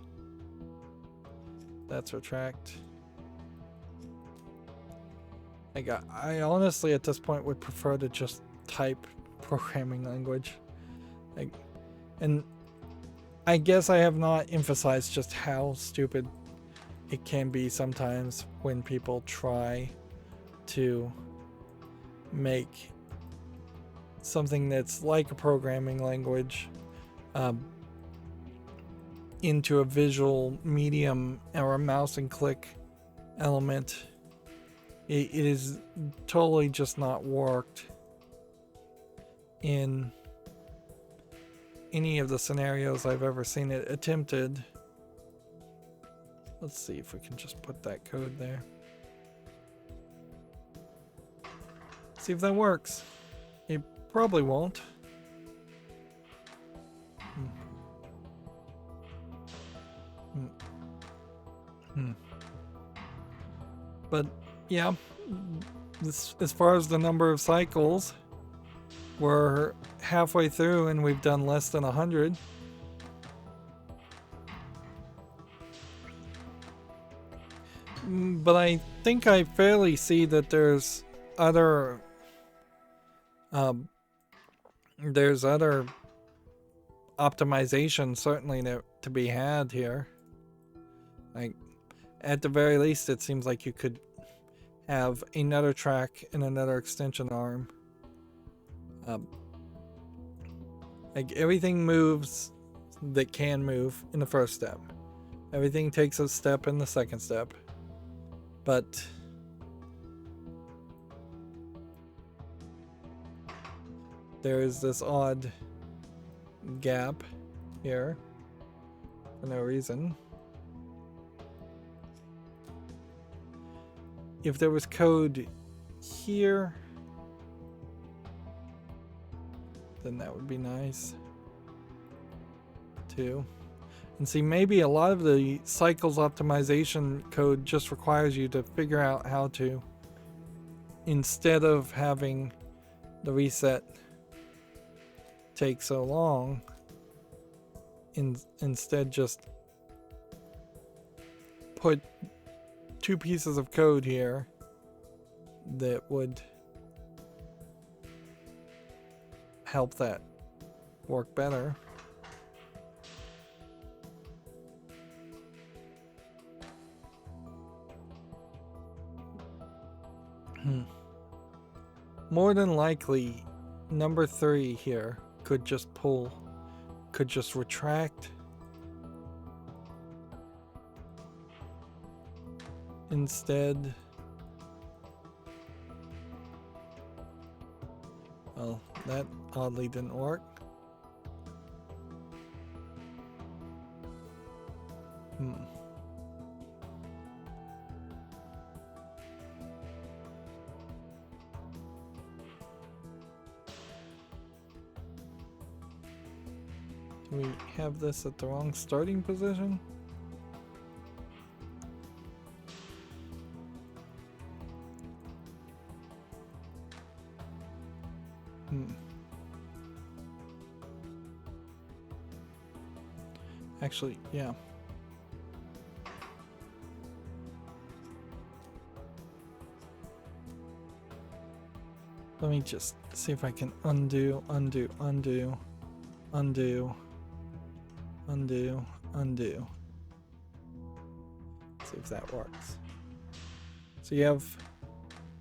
That's retract. I honestly at this point would prefer to just type programming language. And I guess I have not emphasized just how stupid it can be sometimes when people try to make something that's like a programming language into a visual medium or a mouse and click element. It is totally just not worked in any of the scenarios I've ever seen it attempted. Let's see if we can just put that code there. See if that works. It probably won't. But yeah, as far as the number of cycles, we're halfway through and we've done less than 100. But I think I fairly see that there's other optimization certainly to be had here. Like, at the very least, it seems like you could have another track and another extension arm. Like, everything moves that can move in the first step. Everything takes a step in the second step. But there is this odd gap here for no reason. If there was code here, then that would be nice too. And see, maybe a lot of the cycles optimization code just requires you to figure out how to, instead of having the reset take so long, instead just put two pieces of code here that would help that work better. More than likely, number 3 here could just retract. Instead, well, that oddly didn't work. Do we have this at the wrong starting position? Actually, yeah. Let me just see if I can undo. See if that works. So you have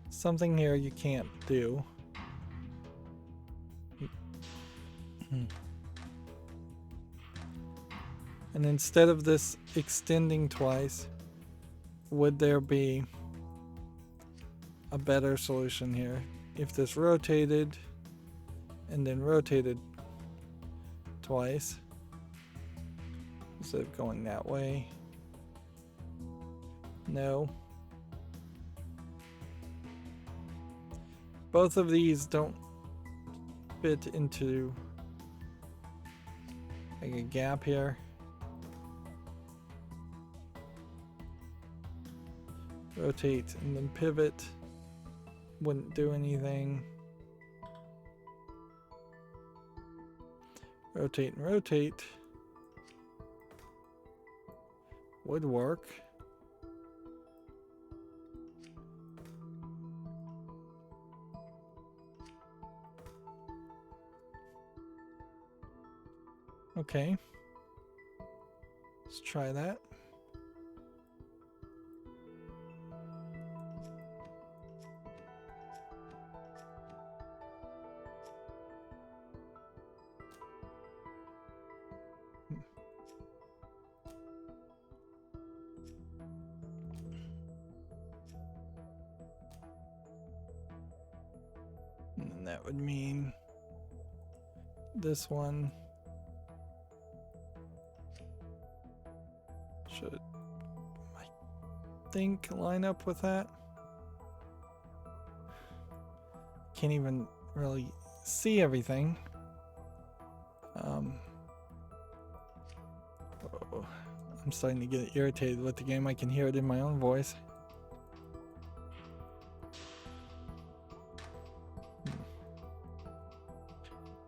something here you can't do. And instead of this extending twice, would there be a better solution here? If this rotated and then rotated twice instead of going that way? No. Both of these don't fit into like a gap here. Rotate and then pivot wouldn't do anything. Rotate and rotate would work. Okay, let's try that. And that would mean this one should, I think, line up with that. Can't even really see everything. Oh, I'm starting to get irritated with the game. I can hear it in my own voice.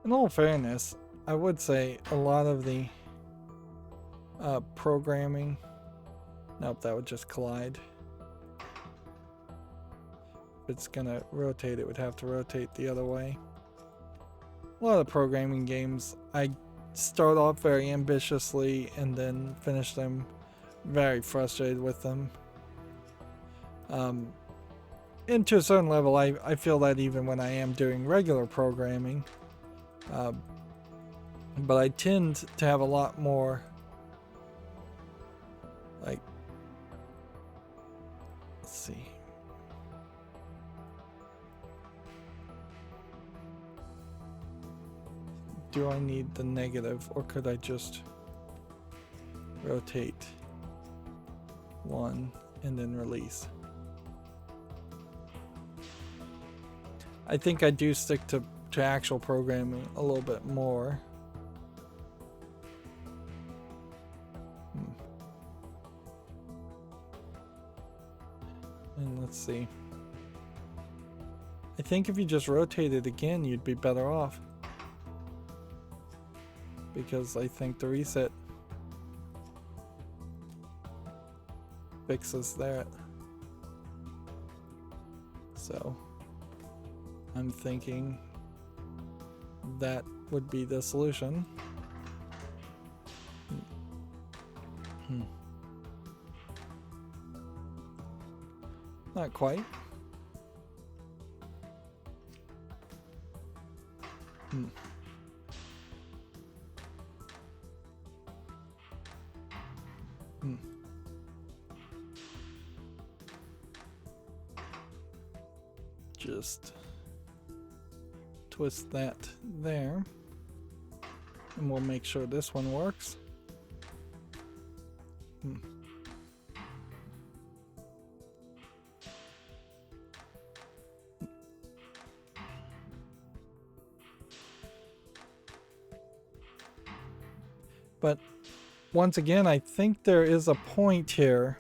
In all fairness, I would say a lot of the programming, nope, that would just collide. If it's gonna rotate, it would have to rotate the other way. A lot of programming games, I start off very ambitiously and then finish them very frustrated with them. And to a certain level, I feel that even when I am doing regular programming. But I tend to have a lot more, like, let's see. Do I need the negative, or could I just rotate one and then release? I think I do stick to actual programming a little bit more. And let's see. I think if you just rotate it again, you'd be better off. Because I think the reset fixes that. So I'm thinking that would be the solution. Not quite. Just twist that there, and we'll make sure this one works. But once again, I think there is a point here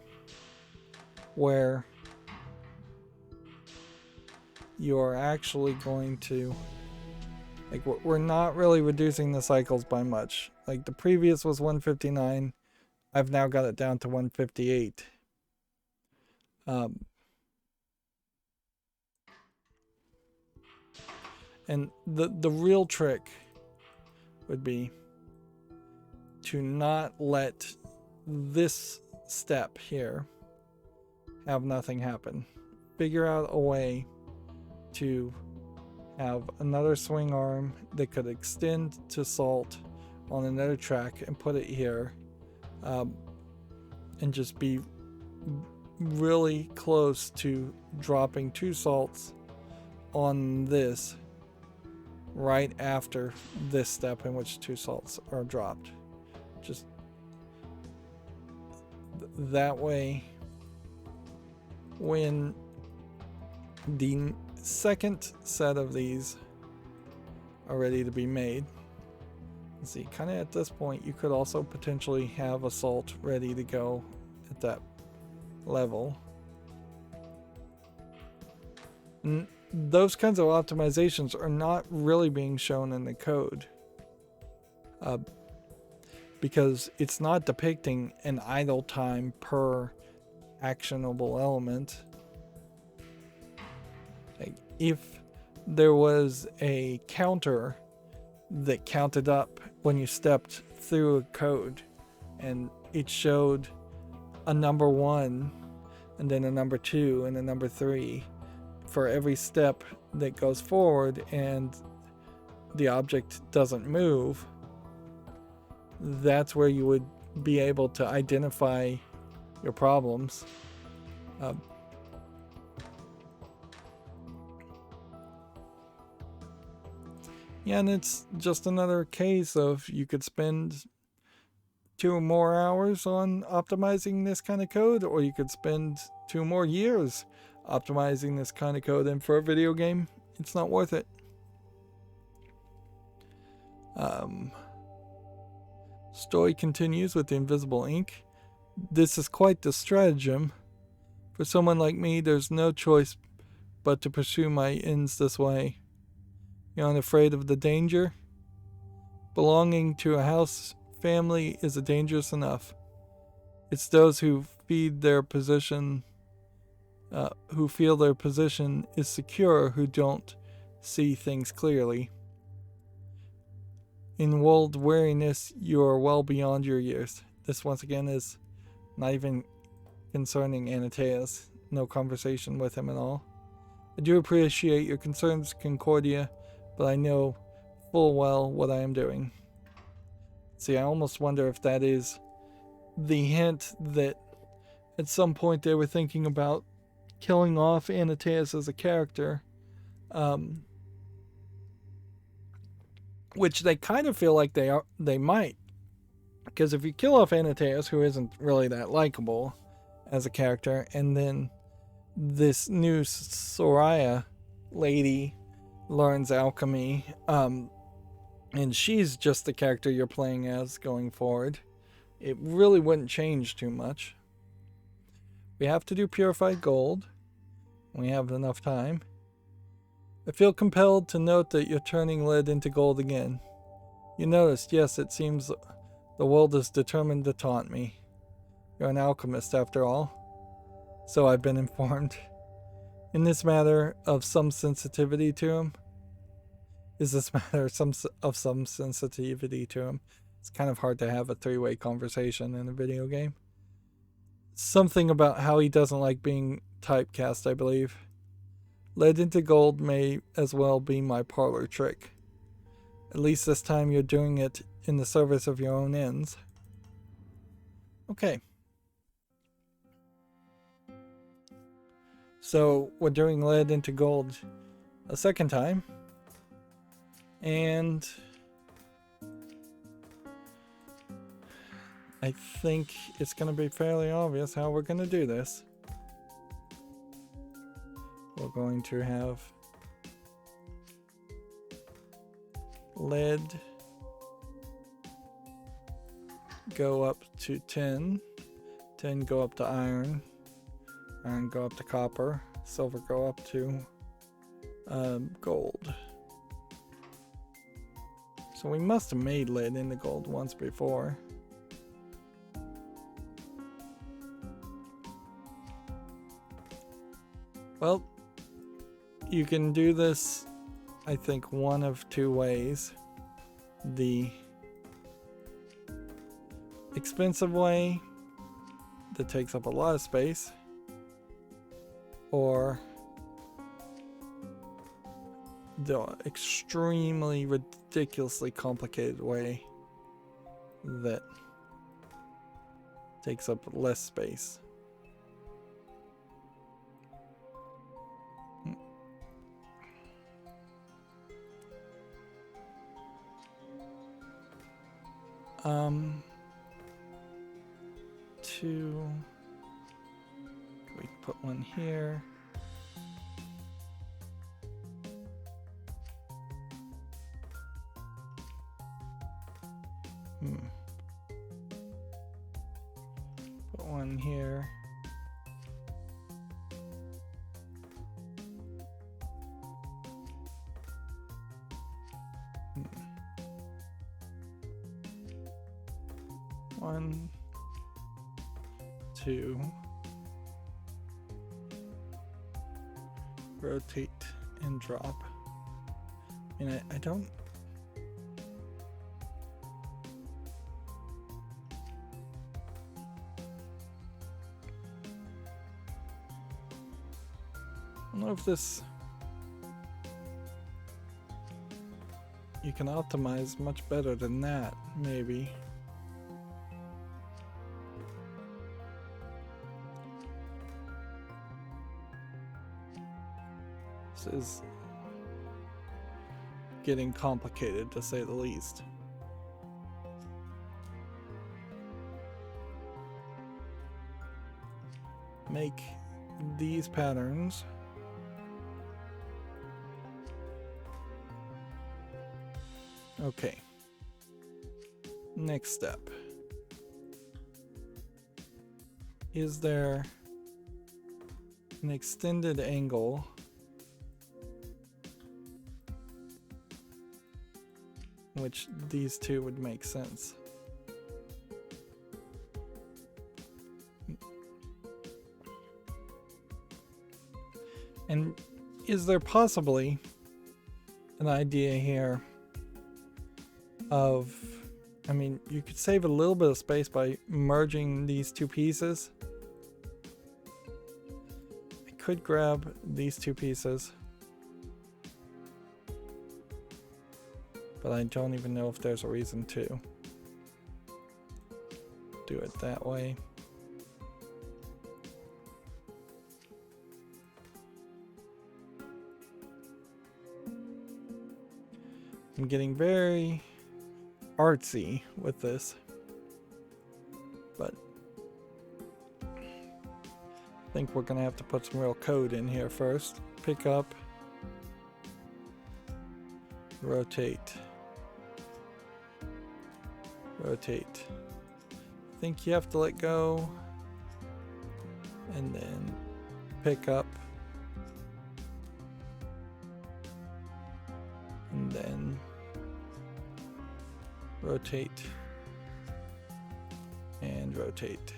where you're actually going to, like, we're not really reducing the cycles by much. Like, the previous was 159. I've now got it down to 158. And the real trick would be to not let this step here have nothing happen. Figure out a way to have another swing arm that could extend to salt on another track and put it here, and just be really close to dropping 2 salts on this right after this step in which 2 salts are dropped. Just that way, when the second set of these are ready to be made, see, kind of at this point, you could also potentially have a salt ready to go at that level. And those kinds of optimizations are not really being shown in the code, because it's not depicting an idle time per actionable element. Like, if there was a counter that counted up when you stepped through a code, and it showed a number 1 and then a number 2 and a number 3 for every step that goes forward, and the object doesn't move, that's where you would be able to identify your problems. Yeah, and it's just another case of you could spend 2 more hours on optimizing this kind of code, or you could spend 2 more years optimizing this kind of code, and for a video game, it's not worth it. Story continues with the invisible ink. This is quite the stratagem. For someone like me, there's no choice but to pursue my ends this way. You're unafraid of the danger? Belonging to a house family is dangerous enough. It's those who feel their position is secure who don't see things clearly. In world weariness, you are well beyond your years. This once again is not even concerning Anataeus. No conversation with him at all. I do appreciate your concerns, Concordia, but I know full well what I am doing. See, I almost wonder if that is the hint that at some point they were thinking about killing off Anataeus as a character, which they kind of feel like they might, because if you kill off Anataeus, who isn't really that likable as a character, and then this new Soraya lady learns alchemy, and she's just the character you're playing as going forward, it really wouldn't change too much. We have to do purified gold. We have enough time. I feel compelled to note that you're turning lead into gold again. You noticed, yes, it seems the world is determined to taunt me. You're an alchemist after all. So I've been informed. In this matter of some sensitivity to him? Is this matter of some sensitivity to him? It's kind of hard to have a three-way conversation in a video game. Something about how he doesn't like being typecast, I believe. Lead into gold may as well be my parlor trick. At least this time you're doing it in the service of your own ends. Okay. So we're doing lead into gold a second time. And I think it's going to be fairly obvious how we're going to do this. We're going to have lead go up to 10, 10 go up to iron, iron go up to copper, silver go up to gold. So we must have made lead into gold once before. Well, you can do this, I think, one of two ways. The expensive way that takes up a lot of space, or the extremely ridiculously complicated way that takes up less space. We put one here. Put one here. One, two, rotate and drop. And I don't. I don't know if this. You can optimize much better than that, maybe. This is getting complicated, to say the least. Make these patterns. Okay. Next step. Is there an extended angle which these two would make sense? And is there possibly an idea here of, I mean, you could save a little bit of space by merging these two pieces. I could grab these two pieces, but I don't even know if there's a reason to do it that way. I'm getting very artsy with this, but I think we're gonna have to put some real code in here first. Pick up, rotate, rotate. I think you have to let go and then pick up and then rotate and rotate.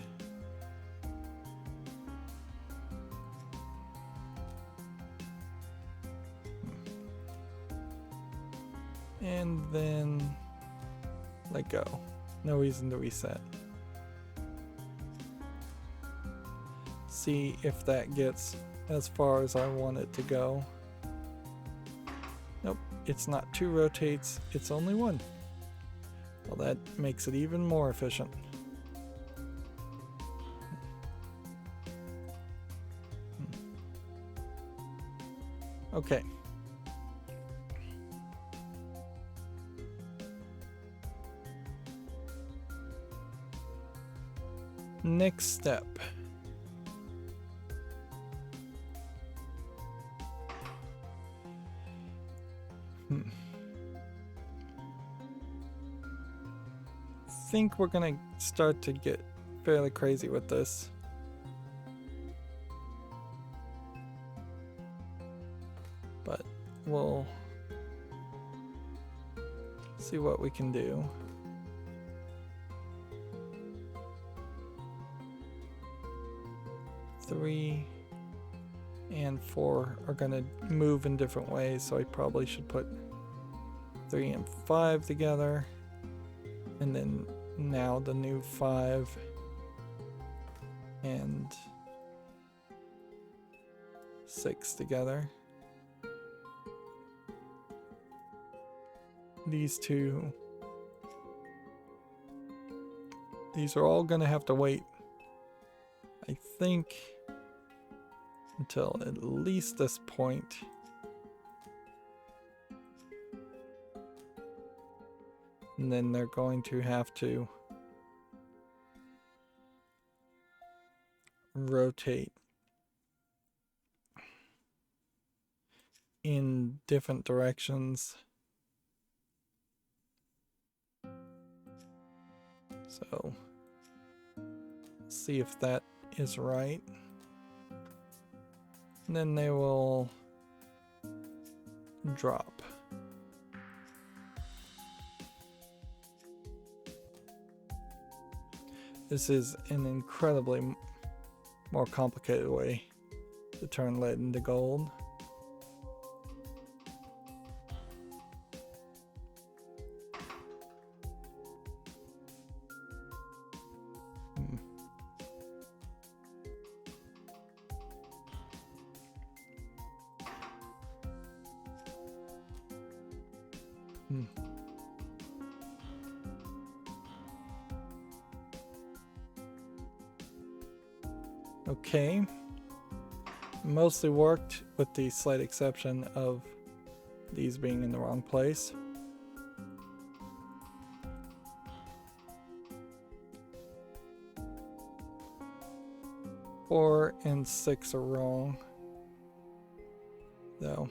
And then let go. No reason to reset. See if that gets as far as I want it to go. Nope, it's not 2 rotates, it's only 1. Well, that makes it even more efficient. Okay. Next step. Think we're gonna start to get fairly crazy with this. But we'll see what we can do. Three and 4 are gonna move in different ways, so I probably should put 3 and 5 together, and then now the new 5 and 6 together. These two, these are all gonna have to wait, I think, until at least this point. And then they're going to have to rotate in different directions. So, see if that is right. And then they will drop. This is an incredibly more complicated way to turn lead into gold. Okay, mostly worked with the slight exception of these being in the wrong place. Four and 6 are wrong, though.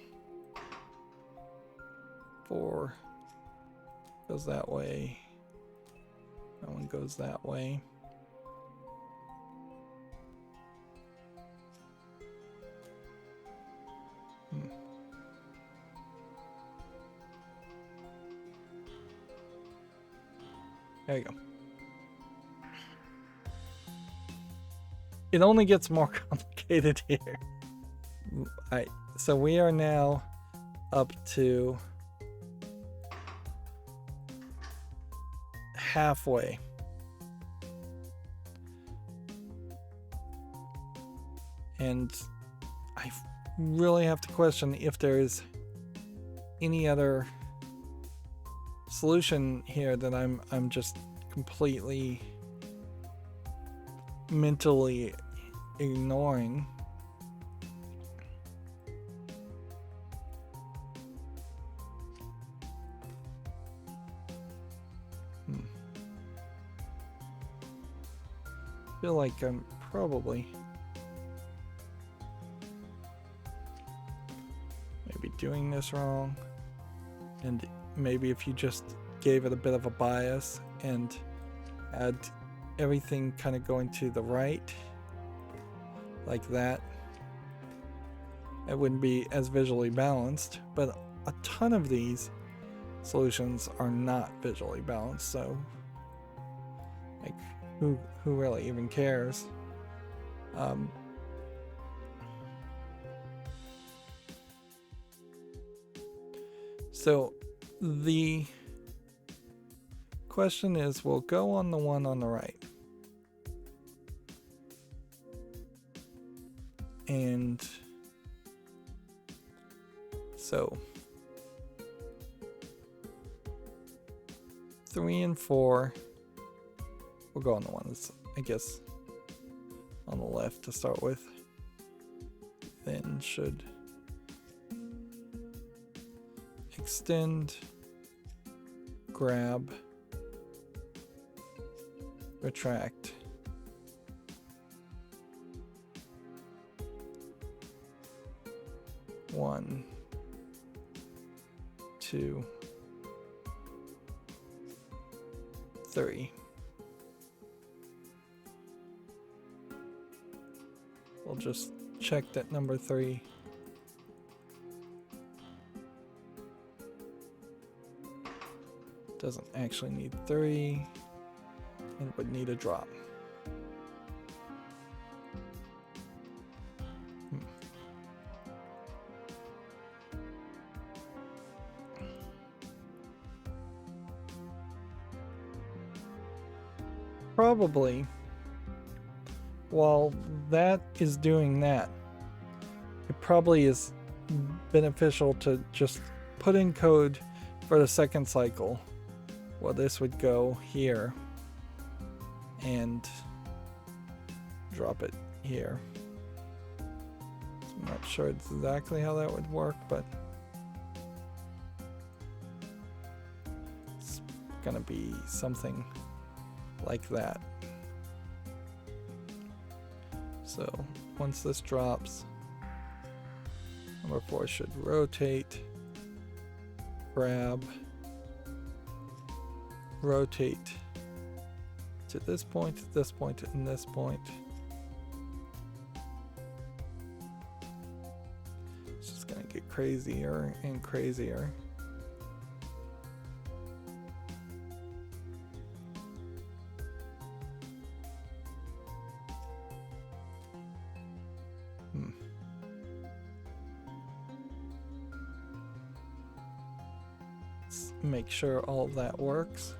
4 goes that way. That one goes that way. There you go. It only gets more complicated here. Alright, so we are now up to halfway. And I really have to question if there is any other solution here that I'm just completely mentally ignoring. I feel like I'm probably maybe doing this wrong, and maybe if you just gave it a bit of a bias and had everything kind of going to the right like that, it wouldn't be as visually balanced. But a ton of these solutions are not visually balanced, so like who really even cares? So The question is, we'll go on the one on the right. And so 3 and 4, we'll go on the one that's, I guess, on the left to start with. Then should extend, grab, retract. One, 2, 3. We'll just check that number 3. Doesn't actually need 3 and would need a drop. Probably, while that is doing that, it probably is beneficial to just put in code for the second cycle. Well, this would go here and drop it here. I'm not sure exactly how that would work, but it's gonna be something like that. So once this drops, number 4 should rotate, grab, rotate to this point, and this point. It's just gonna get crazier and crazier. Let's make sure all of that works.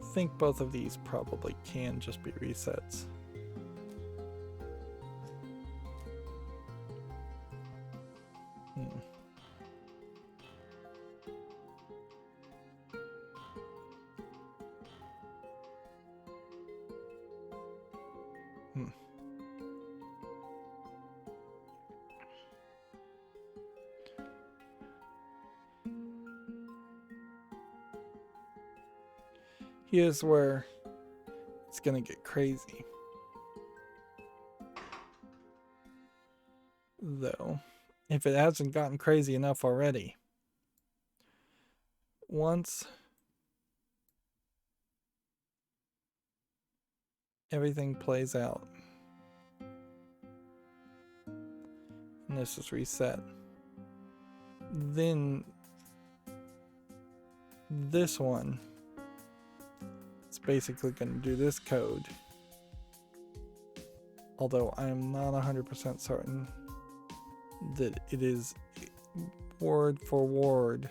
I think both of these probably can just be resets. Here's where it's gonna get crazy. Though, if it hasn't gotten crazy enough already. Once everything plays out, and this is reset, then this one, it's basically going to do this code, although I am not 100% certain that it is word for word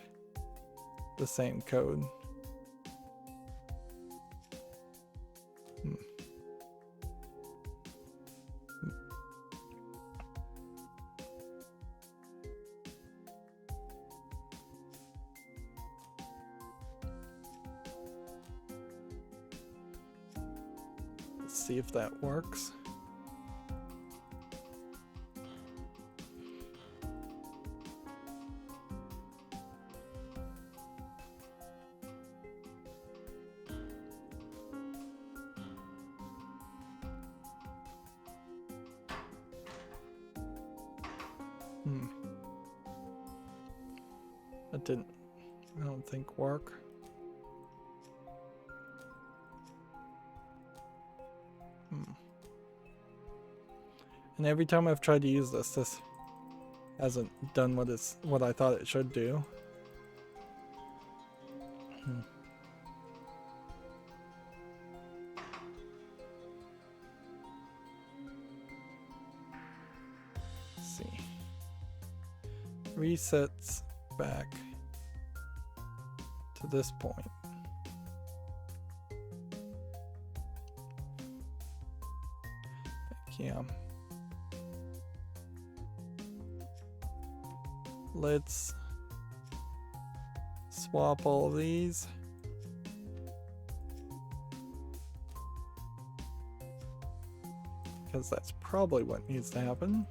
the same code. Let's see if that works. That didn't, I don't think, work. And every time I've tried to use this, this hasn't done what I thought it should do. Let's see. Resets back to this point. Yeah. Let's swap all of these. Because that's probably what needs to happen.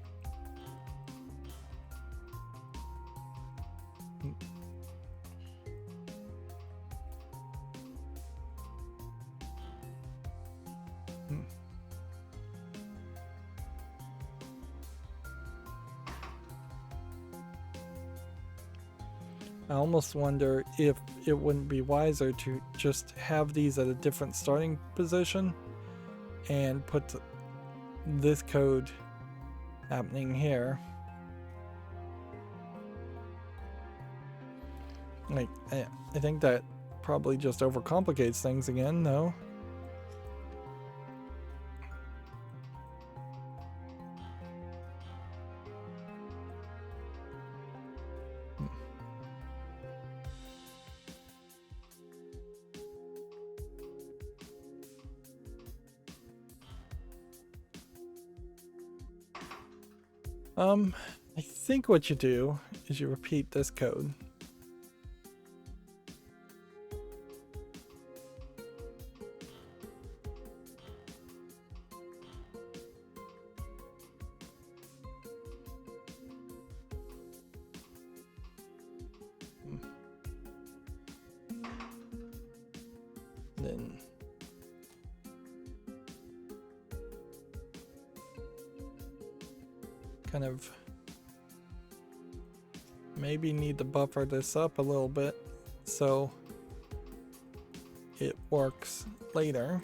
I almost wonder if it wouldn't be wiser to just have these at a different starting position and put this code happening here. Like, I think that probably just overcomplicates things again, no? I think what you do is you repeat this code. Then kind of maybe need to buffer this up a little bit so it works later.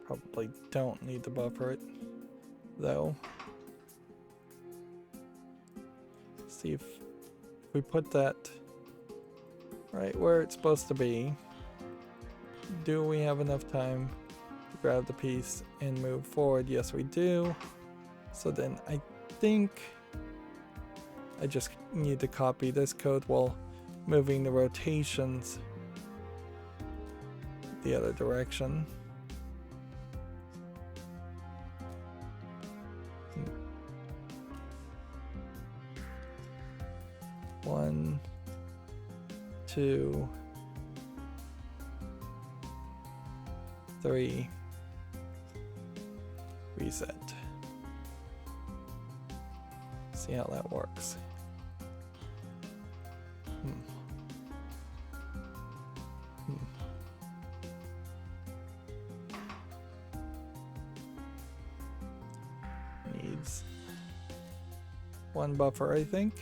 Probably don't need to buffer it though. See if we put that right where it's supposed to be. Do we have enough time to grab the piece and move forward? Yes, we do. So then I think I just need to copy this code while moving the rotations the other direction. One, two, 3, reset. See how that works. Needs one buffer, I think.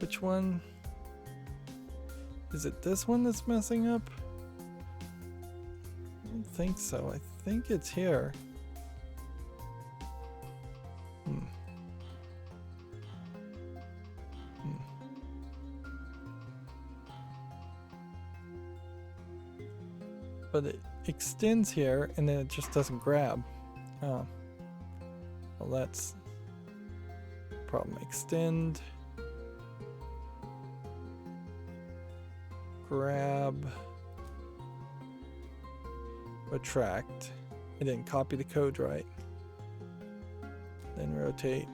Which one? Is it this one that's messing up? I don't think so. I think it's here. But it extends here and then it just doesn't grab. Oh. Well, that's the problem. Extend. Grab, retract. I didn't copy the code right. Then rotate.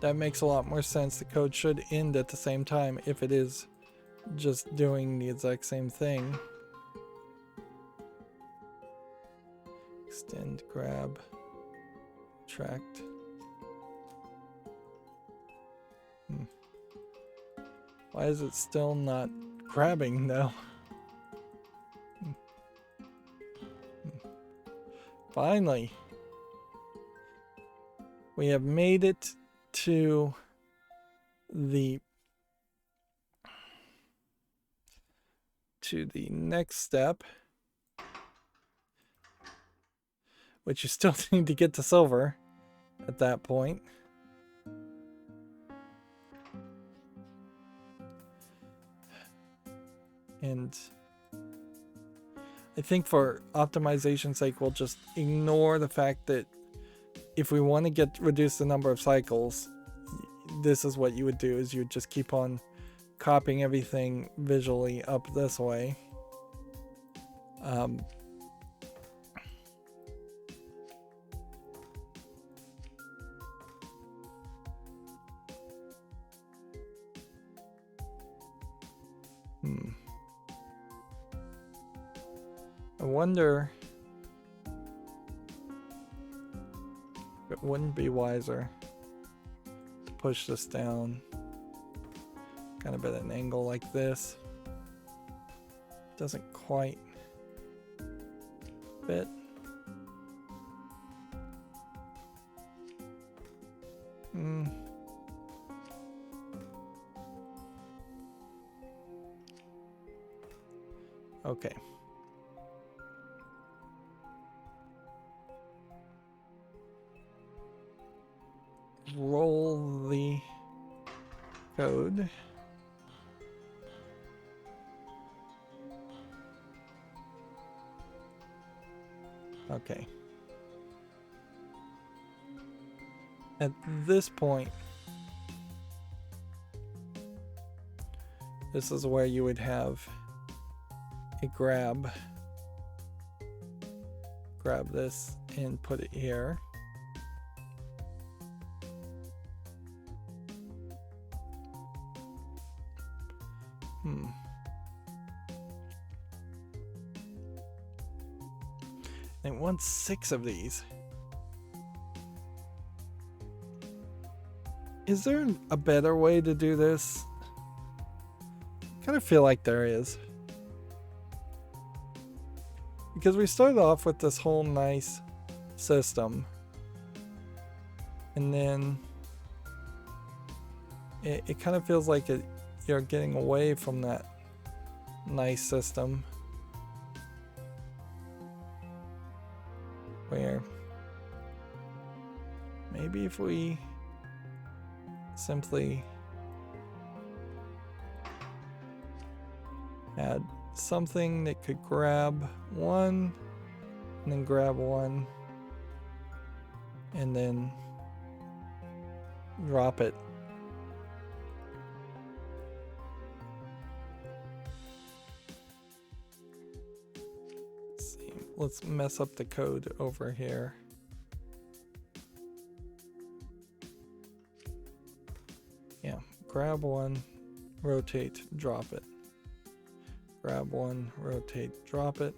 That makes a lot more sense. The code should end at the same time if it is just doing the exact same thing. Extend, grab, retract. Why is it still not grabbing though? Finally, we have made it to the next step, which you still need to get to silver at that point. And I think for optimization's sake, we'll just ignore the fact that if we want to reduce the number of cycles, this is what you would do, is you would just keep on copying everything visually up this way. I wonder if it wouldn't be wiser to push this down kind of at an angle like this. Doesn't quite fit. Okay. Roll the code. Okay. At this point, this is where you would have a grab this and put it here. It wants 6 of these. Is there a better way to do this? I kind of feel like there is. Because we started off with this whole nice system. And then it kind of feels like you're getting away from that nice system. Where maybe if we simply had something that could grab one and then grab one and then drop it. Let's mess up the code over here. Yeah, grab one, rotate, drop it. Grab one, rotate, drop it.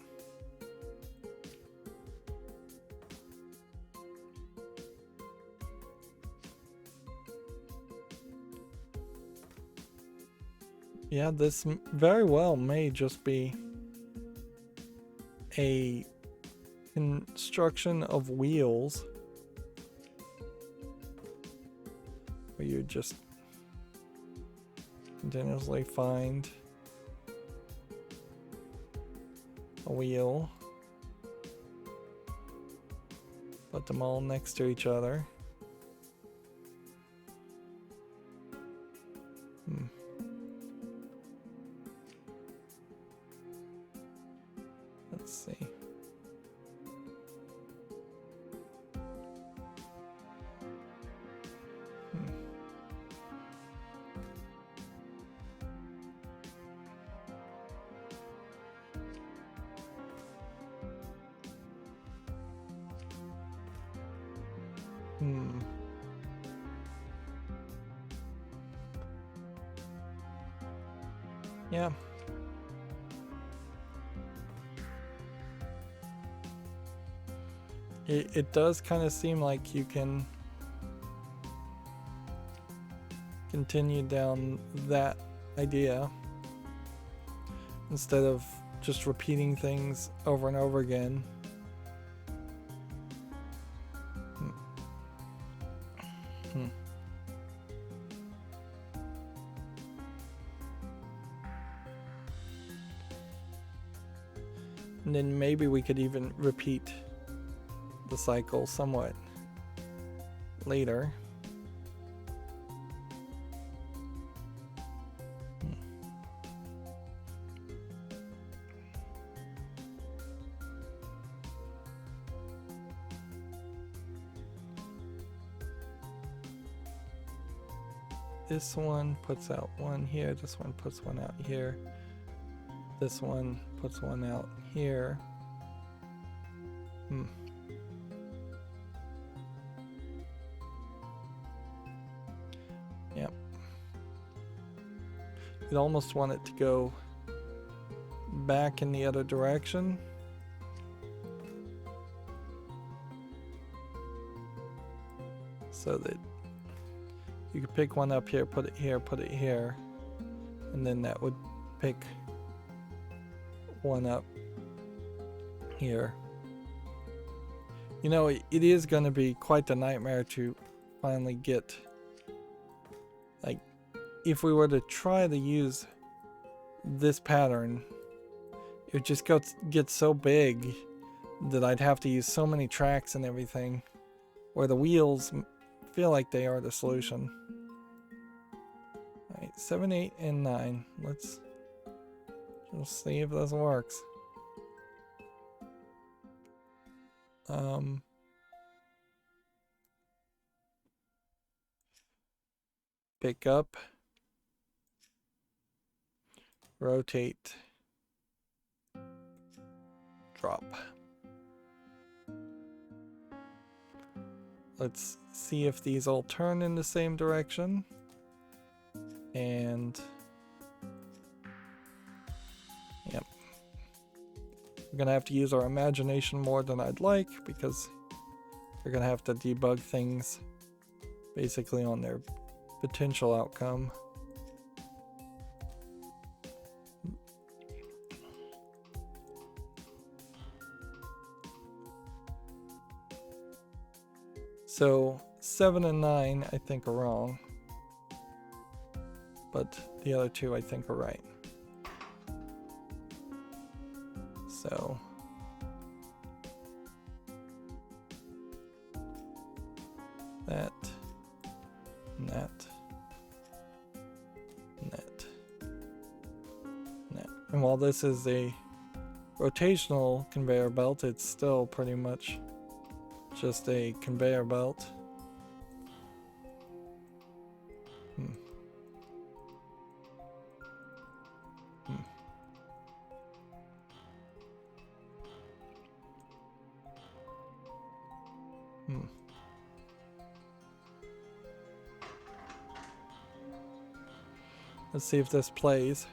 Yeah, this very well may just be a construction of wheels where you just continuously find a wheel, put them all next to each other. Let's see. Yeah. It does kind of seem like you can continue down that idea. Instead of just repeating things over and over again. And then maybe we could even repeat the cycle somewhat later. This one puts out one here, this one puts one out here, this one puts one out here. Yep. You'd almost want it to go back in the other direction. So that you could pick one up here, put it here, and then that would pick one up here. You know, it is going to be quite the nightmare to finally get, like, if we were to try to use this pattern, it would just get so big that I'd have to use so many tracks and everything, where the wheels feel like they are the solution. Alright, 7, 8, and 9. Let's just see if this works. Pick up, rotate, drop. Let's see if these all turn in the same direction. And yep. We're gonna have to use our imagination more than I'd like, because we're gonna have to debug things basically on their potential outcome. So 7 and 9 I think are wrong, but the other two I think are right. So that, and that, and that, and that. And while this is a rotational conveyor belt, it's still pretty much just a conveyor belt. Let's see if this plays.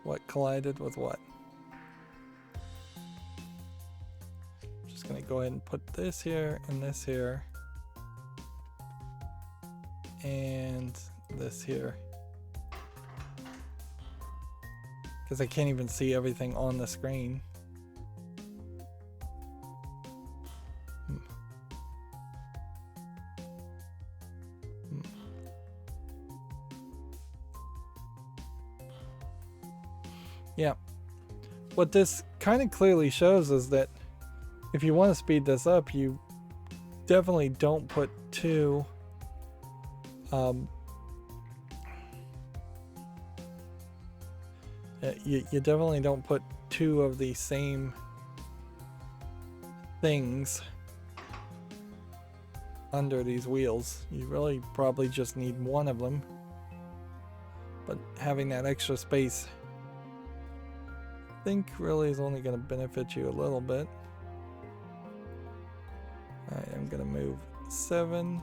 What collided with what? Just gonna go ahead and put this here and this here. And this here. Because I can't even see everything on the screen. Yeah, what this kind of clearly shows is that if you want to speed this up, you definitely don't put two you definitely don't put two of the same things under these wheels. You really probably just need one of them, but having that extra space I think really is only going to benefit you a little bit. Alright, I'm going to move 7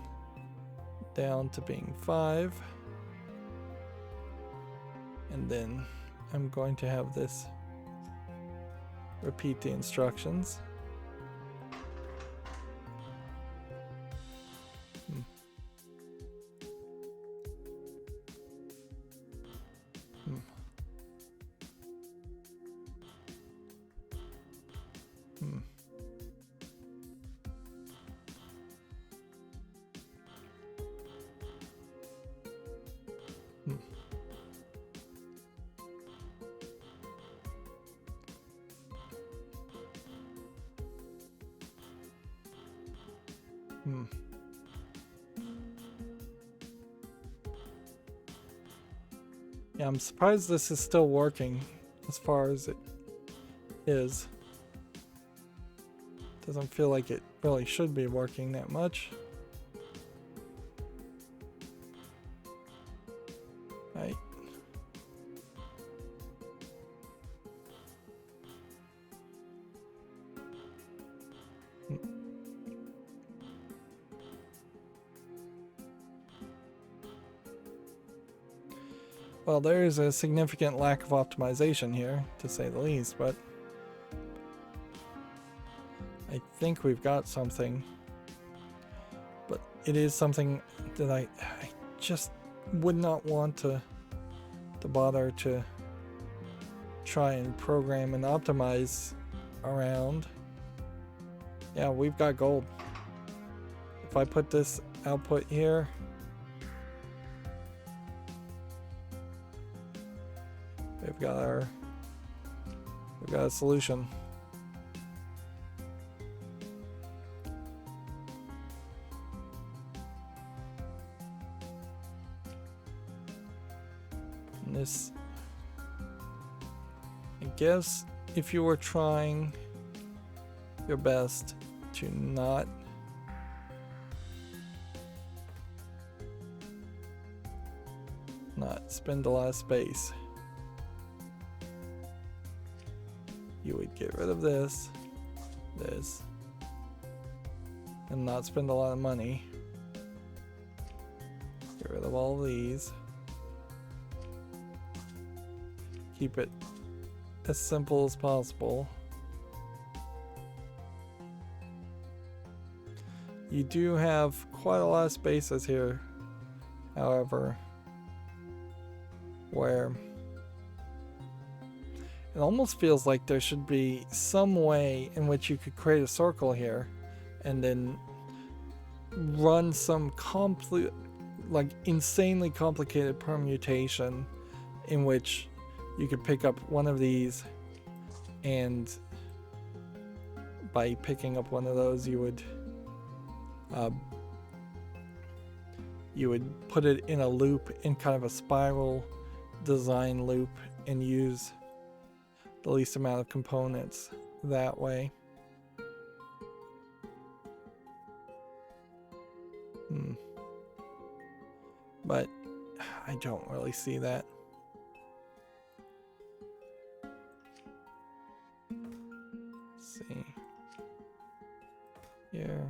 down to being 5. And then I'm going to have this repeat the instructions. Yeah, I'm surprised this is still working as far as it is. Doesn't feel like it really should be working that much. Right. Well, there is a significant lack of optimization here, to say the least, but I think we've got something. But it is something that I just would not want to bother to try and program and optimize around. Yeah, we've got gold. If I put this output here, we've got a solution. And this, I guess, if you were trying your best to not spend a lot of space, you would get rid of this, and not spend a lot of money. Get rid of all these. Keep it as simple as possible. You do have quite a lot of spaces here, however, where it almost feels like there should be some way in which you could create a circle here and then run some insanely complicated permutation in which you could pick up one of these, and by picking up one of those you would put it in a loop, in kind of a spiral design loop, and use the least amount of components that way. But I don't really see that. Let's see. Here.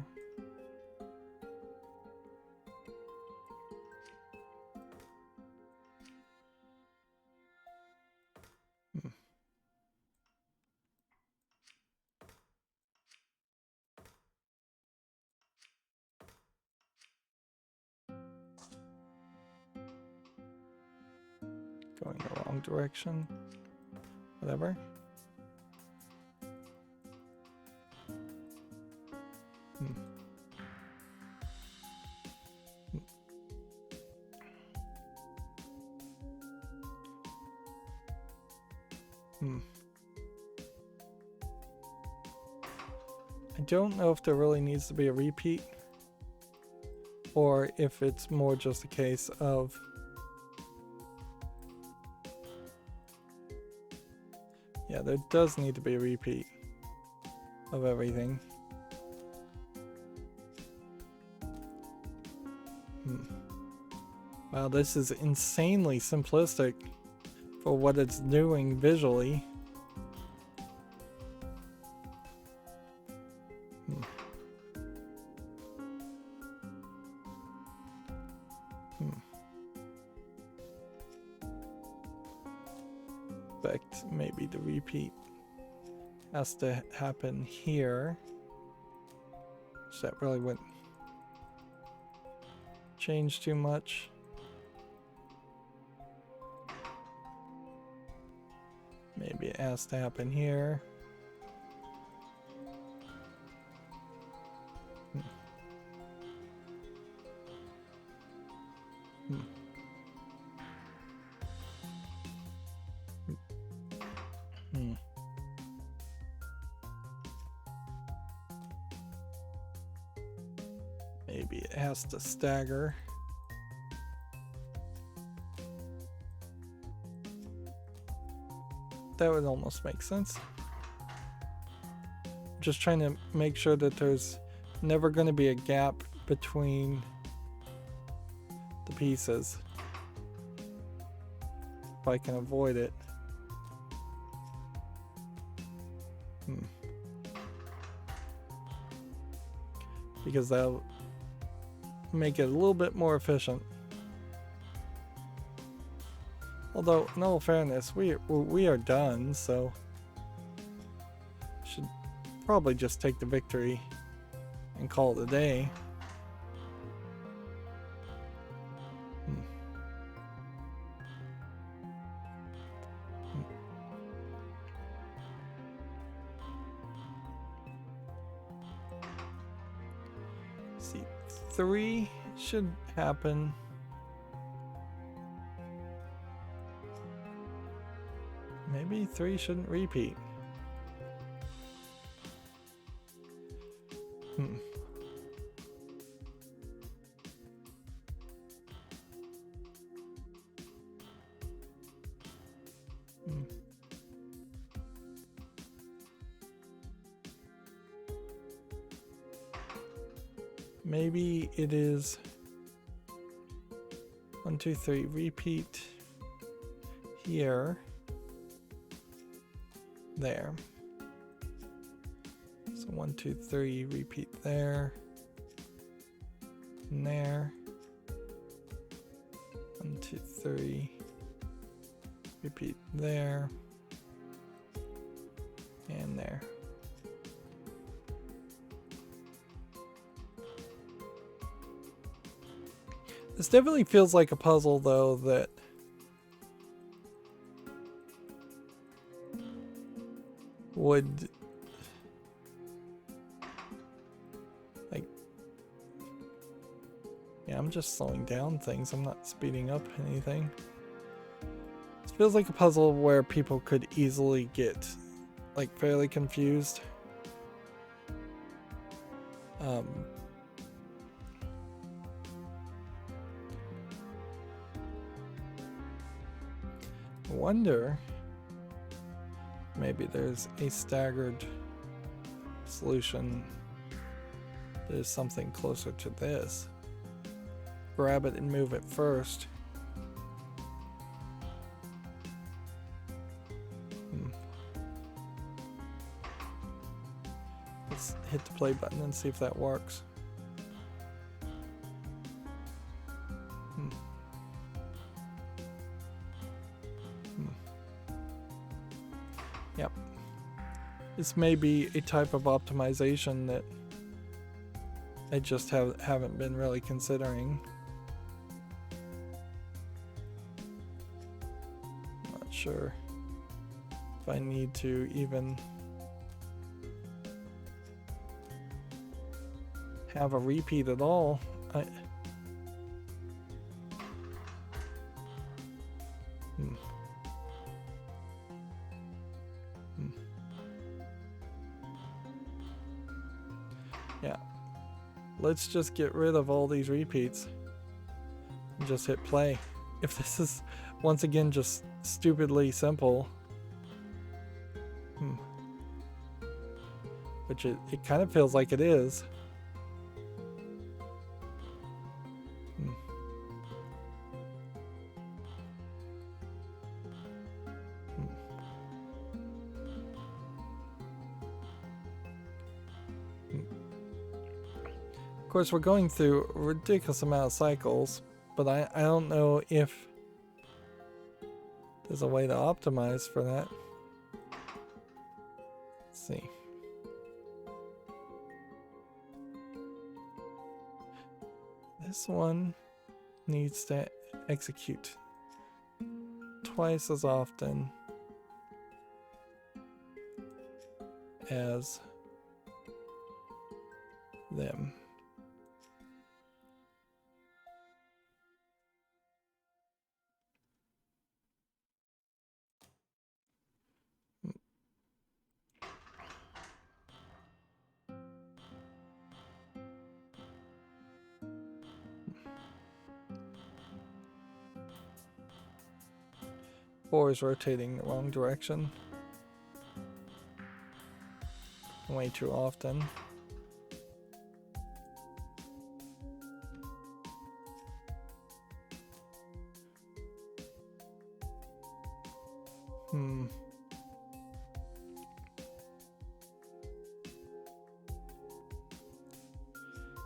Going the wrong direction. Whatever. I don't know if there really needs to be a repeat, or if it's more just a case of yeah, there does need to be a repeat of everything. Wow, this is insanely simplistic for what it's doing visually. Maybe the repeat has to happen here, so that really wouldn't change too much. Maybe it has to happen here. maybe it has to stagger. That would almost make sense. Just trying to make sure that there's never going to be a gap between the pieces. If I can avoid it. Because that'll make it a little bit more efficient. Although, in all fairness, we are done, so should probably just take the victory and call it a day. See, 3 should happen. Maybe 3 shouldn't repeat. Maybe it is 1, 2, 3, repeat here, there. So 1, 2, 3, repeat there, and there. 1, 2, 3, repeat there, and there. This definitely feels like a puzzle, though, that would, like, yeah, I'm just slowing down things. I'm not speeding up anything. It feels like a puzzle where people could easily get, like, fairly confused. I wonder, maybe there's a staggered solution that is something closer to this. Grab it and move it first. Let's hit the play button and see if that works. Yep. This may be a type of optimization that I just haven't been really considering. Not sure if I need to even have a repeat at all. Yeah, let's just get rid of all these repeats and just hit play. If this is once again just stupidly simple, which it kind of feels like it is. Of course, we're going through a ridiculous amount of cycles, but I don't know if there's a way to optimize for that. Let's see. This one needs to execute twice as often as them. 4 is rotating the wrong direction way too often.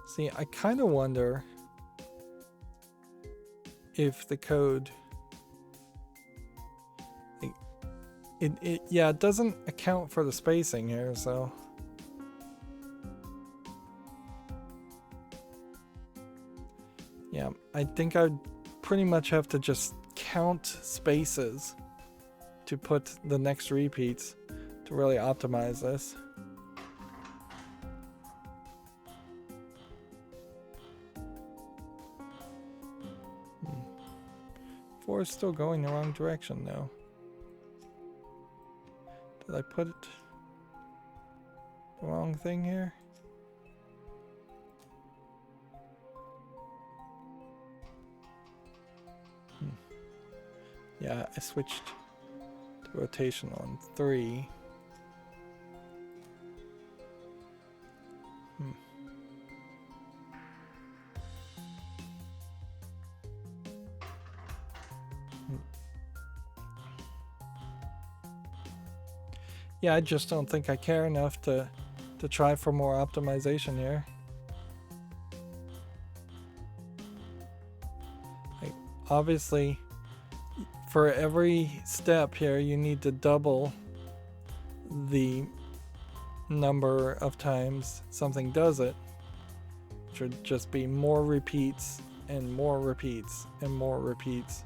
See, I kind of wonder if the code, yeah, it doesn't account for the spacing here, so. Yeah, I think I'd pretty much have to just count spaces to put the next repeats to really optimize this. Four is still going the wrong direction though. Did I put it the wrong thing here? Yeah, I switched to rotation on 3. Yeah, I just don't think I care enough to try for more optimization here. Like, obviously, for every step here, you need to double the number of times something does it, which would just be more repeats and more repeats and more repeats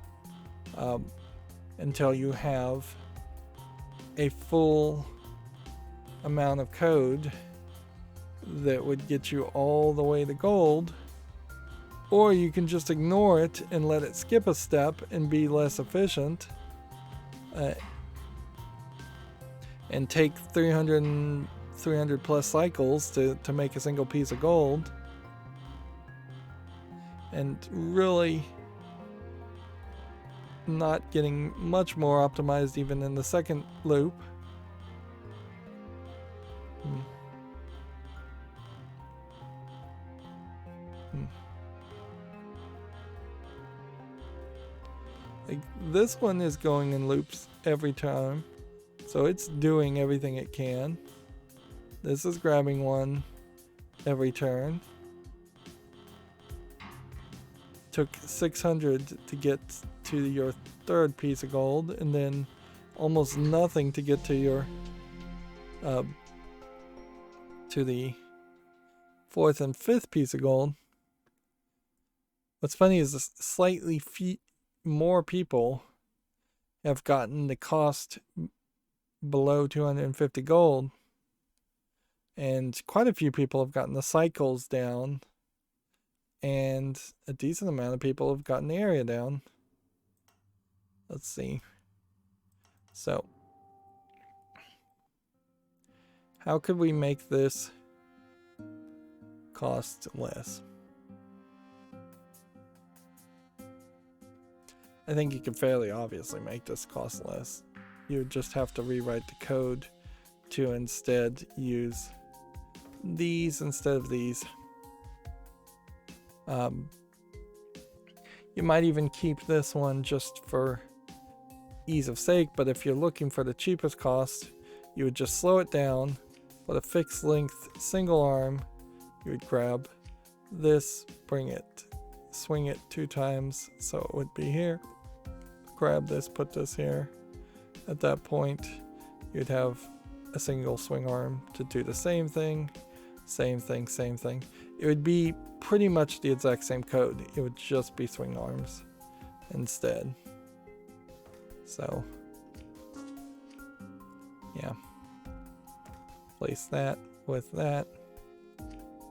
until you have a full amount of code that would get you all the way to gold. Or you can just ignore it and let it skip a step and be less efficient and take 300 plus cycles to make a single piece of gold, and really not getting much more optimized even in the second loop. Like, this one is going in loops every time, so it's doing everything it can. This is grabbing one every turn. Took 600 to get to your third piece of gold, and then almost nothing to get to your to the fourth and fifth piece of gold. What's funny is slightly more people have gotten the cost below 250 gold, and quite a few people have gotten the cycles down, and a decent amount of people have gotten the area down. Let's see. So, how could we make this cost less? I think you could fairly obviously make this cost less. You would just have to rewrite the code to instead use these instead of these. You might even keep this one just for ease of sake, but if you're looking for the cheapest cost, you would just slow it down, put a fixed length single arm, you would grab this, bring it, swing it 2 times, so it would be here. Grab this, put this here. At that point, you'd have a single swing arm to do the same thing, same thing, same thing. It would be pretty much the exact same code. It would just be swing arms instead. So, yeah. Replace that with that.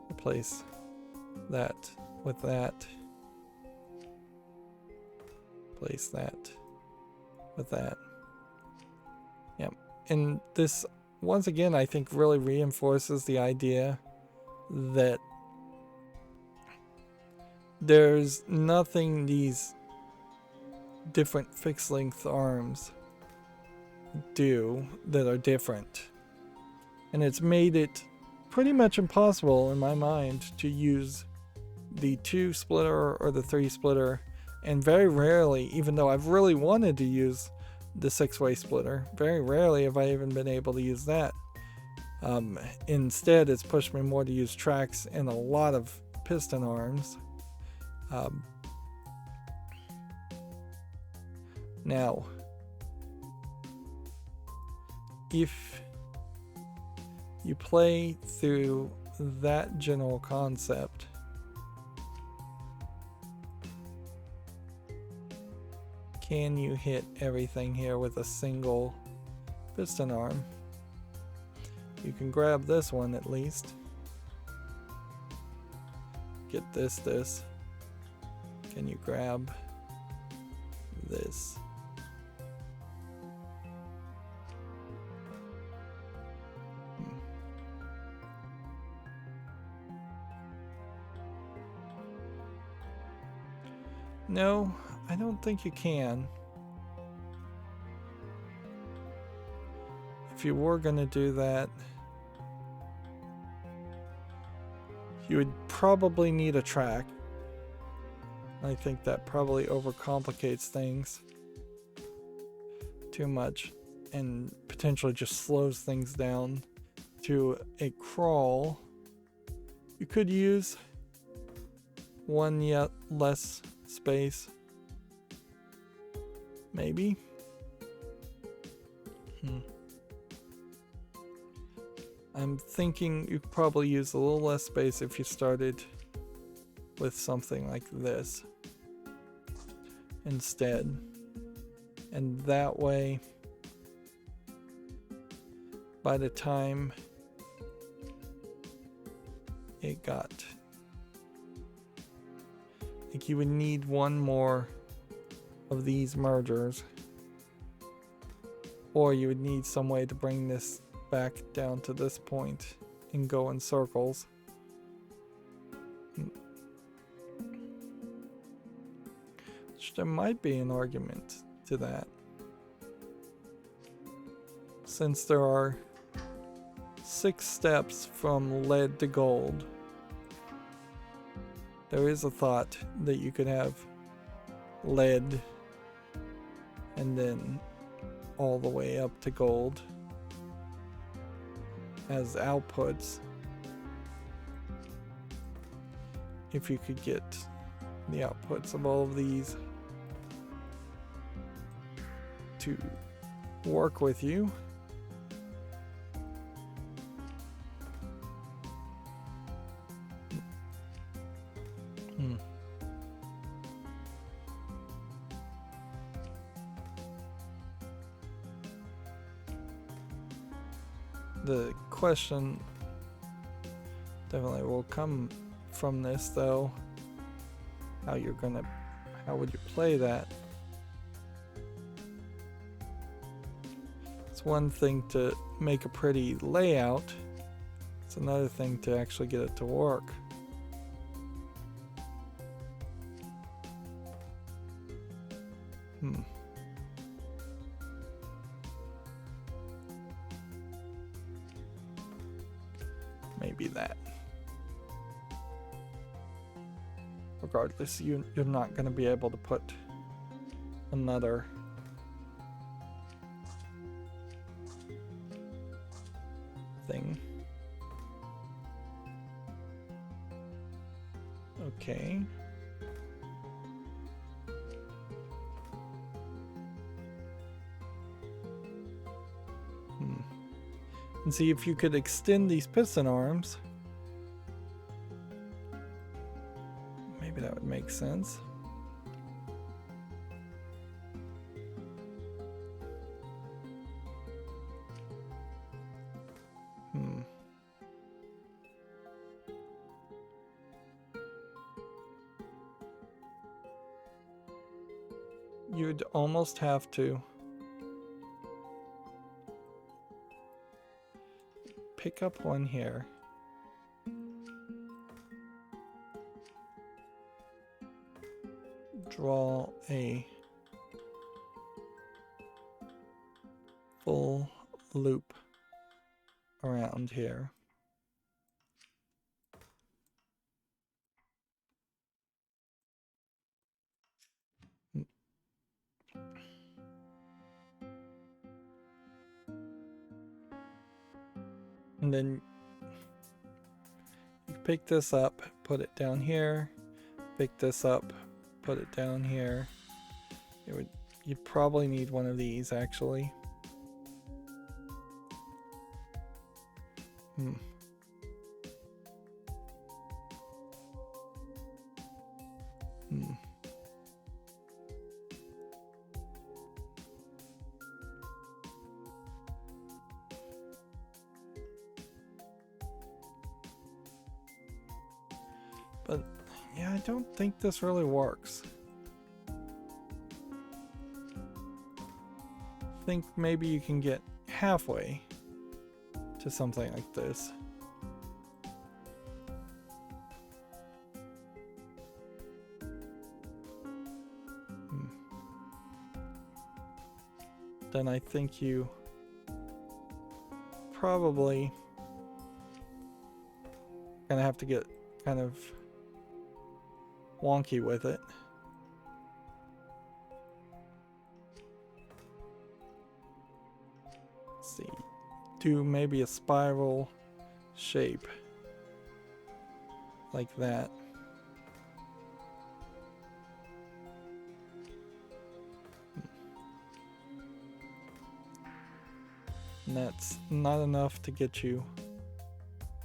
Replace that with that. Replace that with that. Yep. And this, once again, I think really reinforces the idea that there's nothing these different fixed length arms do that are different. And it's made it pretty much impossible in my mind to use the 2 splitter or the 3 splitter, and very rarely, even though I've really wanted to use the 6-way splitter, very rarely have I even been able to use that. Instead, it's pushed me more to use tracks and a lot of piston arms. Now, if you play through that general concept, can you hit everything here with a single piston arm? You can grab this one at least. Get this. Can you grab this? No, I don't think you can. If you were going to do that, you would probably need a track. I think that probably overcomplicates things too much and potentially just slows things down to a crawl. You could use one yet less space, maybe. I'm thinking you could probably use a little less space if you started with something like this instead. And that way, by the time it got, like, you would need one more of these mergers, or you would need some way to bring this back down to this point and go in circles. Which there might be an argument to that, since there are 6 steps from lead to gold. There is a thought that you could have lead and then all the way up to gold as outputs, if you could get the outputs of all of these to work with you. The question definitely will come from this, though, how would you play that? It's one thing to make a pretty layout, it's another thing to actually get it to work. Maybe that. Regardless, you're not going to be able to put another thing. Okay. And see if you could extend these piston arms. Maybe that would make sense. You'd almost have to pick up one here. Draw a full loop around here. And then you pick this up, put it down here, pick this up, put it down here. You'd probably need one of these actually. But yeah, I don't think this really works. I think maybe you can get halfway to something like this. Then I think you probably gonna have to get kind of wonky with it. Let's see, do maybe a spiral shape like that. And that's not enough to get you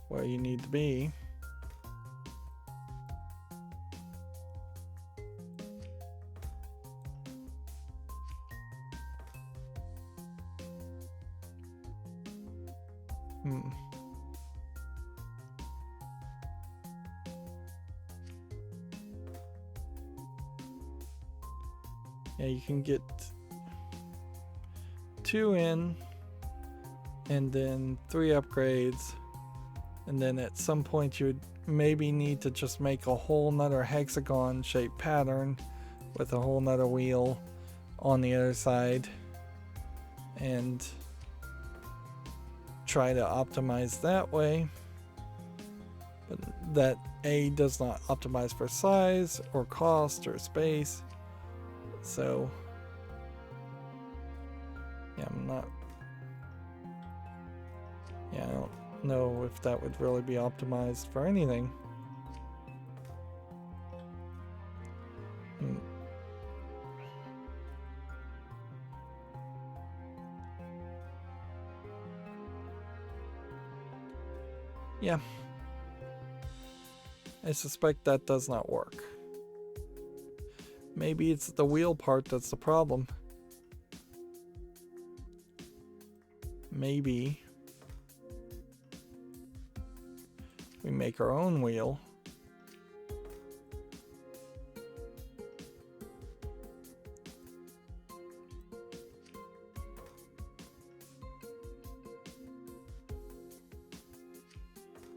where you need to be. Yeah, you can get 2 in, and then 3 upgrades, and then at some point you would maybe need to just make a whole nother hexagon shaped pattern with a whole nother wheel on the other side and try to optimize that way. But that A does not optimize for size or cost or space, so yeah, I don't know if that would really be optimized for anything. Yeah, I suspect that does not work. Maybe it's the wheel part that's the problem. Maybe we make our own wheel.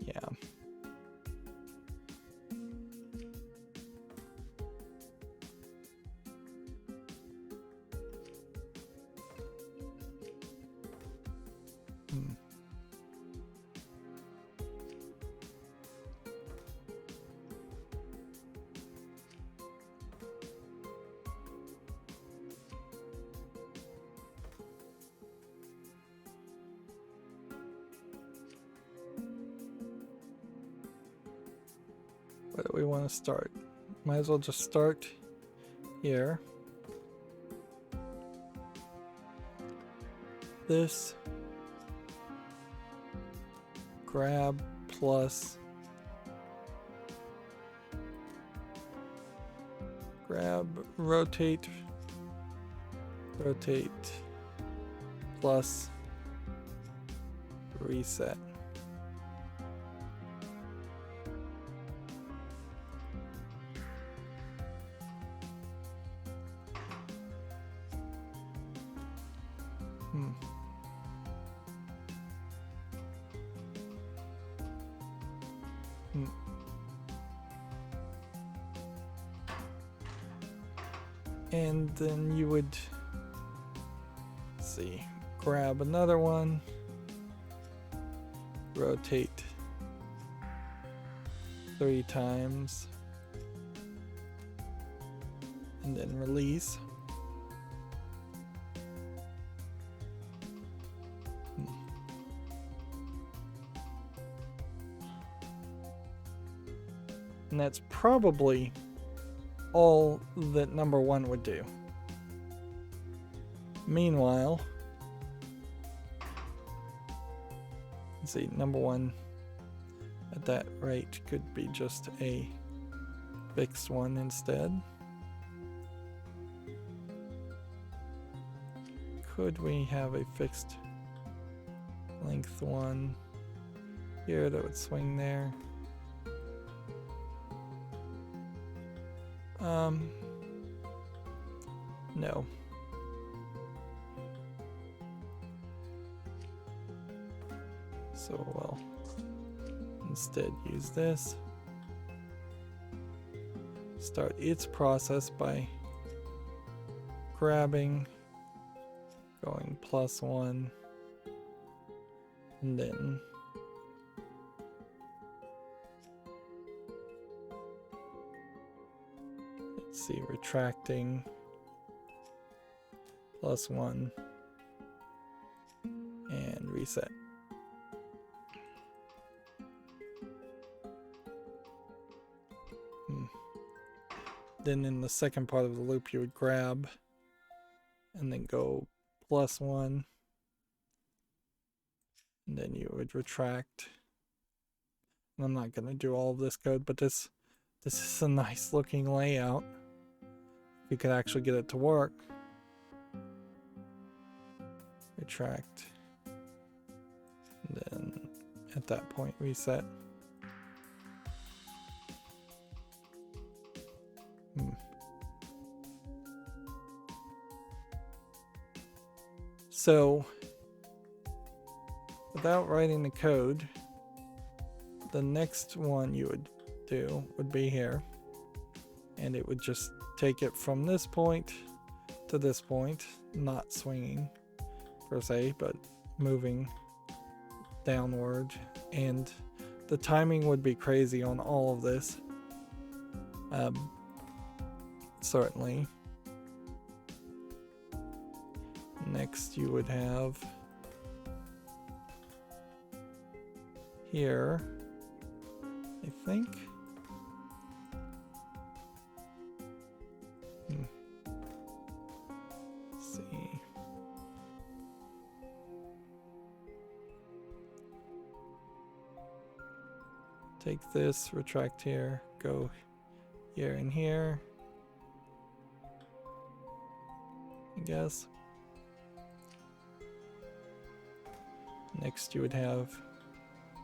Yeah. Where do we want to start? Might as well just start here. This grab plus grab, rotate plus reset. And then you would, let's see, grab another one, rotate 3 times, and then release. And that's probably all that number 1 would do. Meanwhile, let's see, number 1 at that rate could be just a fixed one instead. Could we have a fixed length one here that would swing there? No. So we'll instead use this. Start its process by grabbing, going +1, and then let's see, retracting +1 and reset. Then in the second part of the loop you would grab and then go +1, and then you would retract. And I'm not going to do all of this code, but this is a nice looking layout if you could actually get it to work. Retract, and then at that point reset. So without writing the code, the next one you would do would be here, and it would just take it from this point to this point, not swinging per se, but moving downward, and the timing would be crazy on all of this. Certainly. Next you would have here, I think. Let's see. Take this, retract here, go here and here, I guess. Next you would have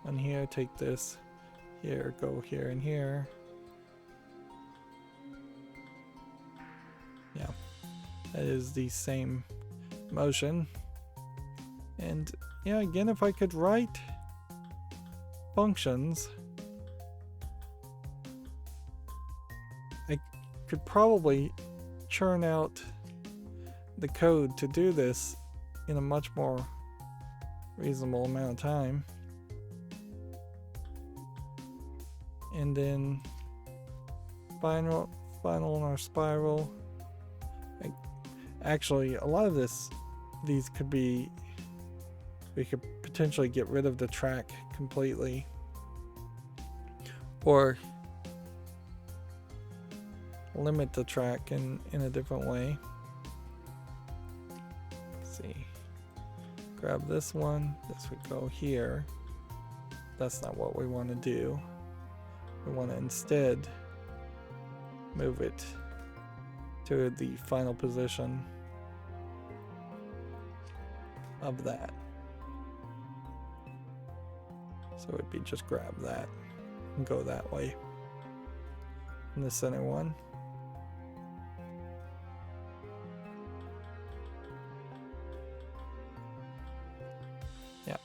one here, take this here, go here and here. Yeah, that is the same motion. And yeah, again, if I could write functions, I could probably churn out the code to do this in a much more reasonable amount of time. And then final in our spiral. Actually, a lot of these could be, we could potentially get rid of the track completely, or limit the track in a different way. Let's see. Grab this one, this would go here. That's not what we want to do. We want to instead move it to the final position of that. So it'd be just grab that and go that way. And the center one. Yeah.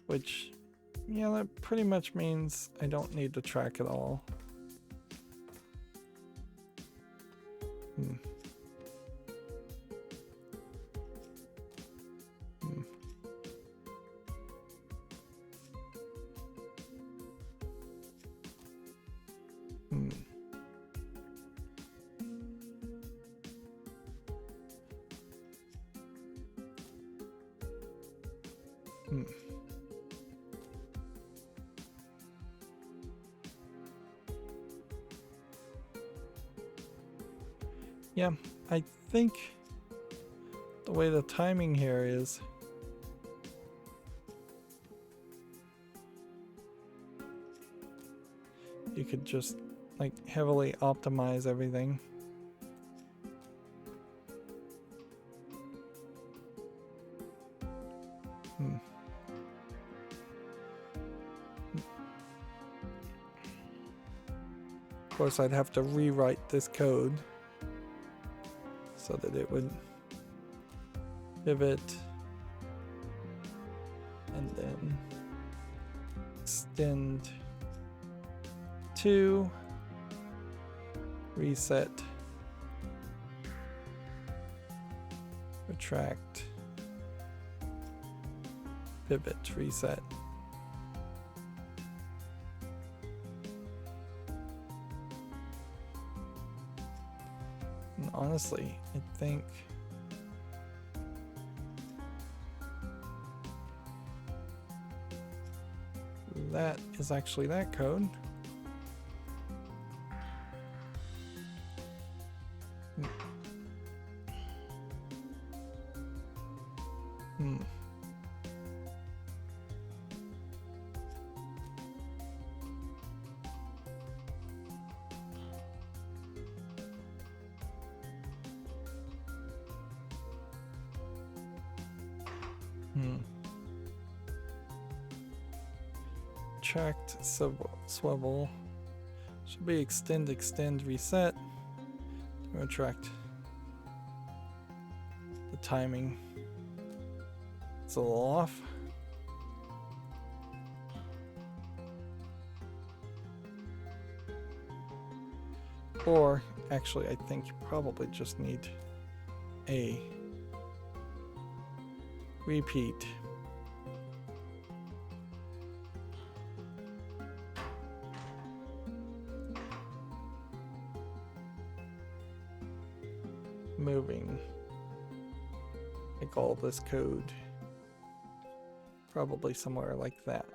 Which, yeah, that pretty much means I don't need to track at all. Hmm. Hmm. Hmm. Hmm. Yeah, I think the way the timing here is, you could just like heavily optimize everything. Hmm. Of course, I'd have to rewrite this code so that it would pivot and then extend to reset, retract, pivot, reset. And honestly, I think that is actually that code. Hmm. Hmm. Tracked swivel should be extend, extend, reset. Retract. The timing. It's a little off. Or actually, I think you probably just need a repeat. Moving like all this code probably somewhere like that.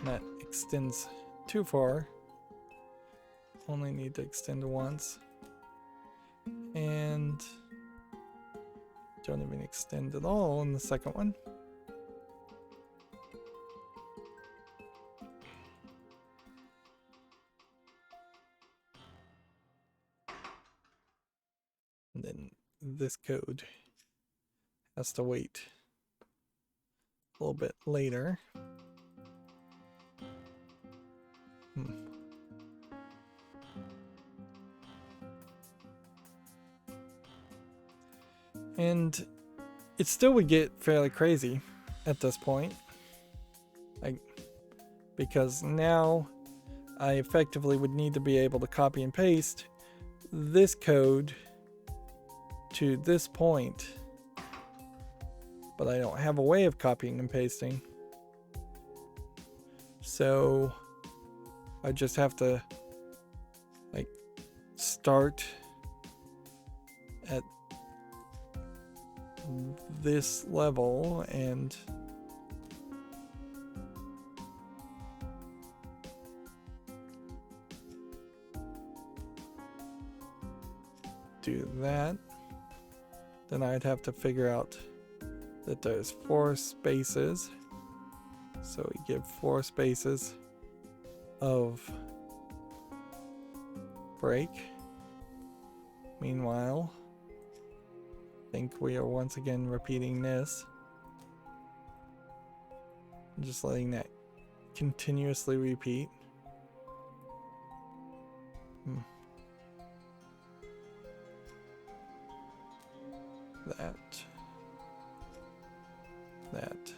That extends too far. Only need to extend once. And don't even extend at all in the second one. And then this code has to wait a little bit later. And it still would get fairly crazy at this point. Because now I effectively would need to be able to copy and paste this code to this point. But I don't have a way of copying and pasting. So I just have to like start at this level and do that. Then I'd have to figure out that there's 4 spaces. So we give 4 spaces of break. Meanwhile, I think we are once again repeating this. Just letting that continuously repeat. That.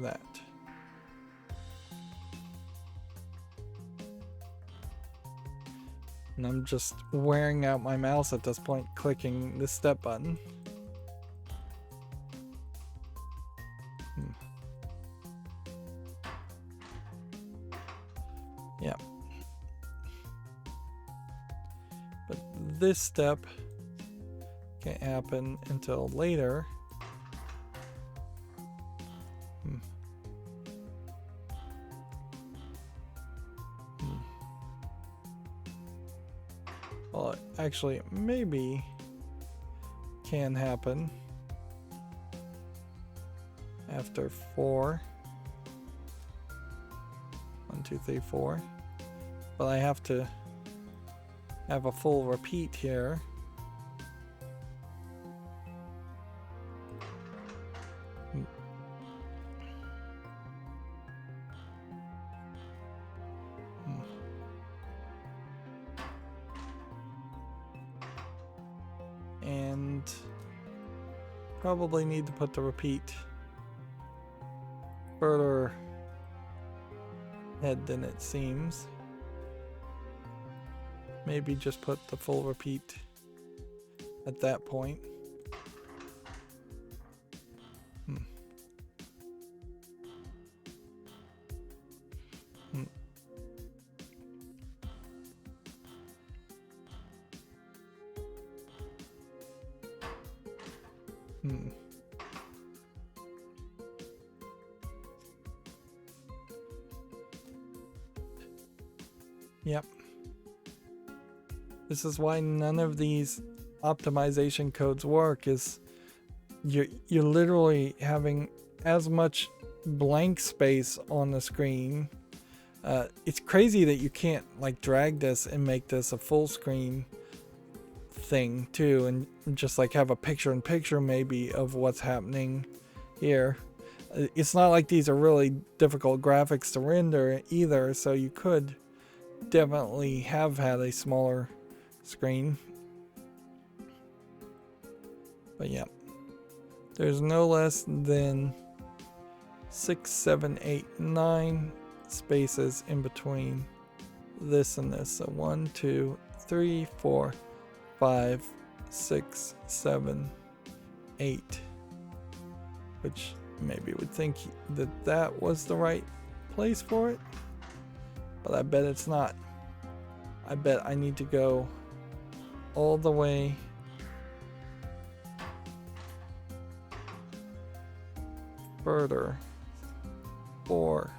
that. And I'm just wearing out my mouse at this point, clicking the step button. Yeah. But this step can't happen until later. Well, actually, maybe can happen after 4. 1, 2, 3, 4. But I have to have a full repeat here. And probably need to put the repeat further ahead than it seems. Maybe just put the full repeat at that point. Yep. This is why none of these optimization codes work, is you're literally having as much blank space on the screen. It's crazy that you can't like drag this and make this a full screen thing too, and just like have a picture-in-picture maybe of what's happening here. It's not like these are really difficult graphics to render either, so you could definitely have had a smaller screen. But yeah, there's no less than 6, 7, 8, 9 spaces in between this and this. So 1, 2, 3, 4, 5, 6, 7, 8, which maybe would think that that was the right place for it, but I bet it's not. I bet I need to go all the way further. 4,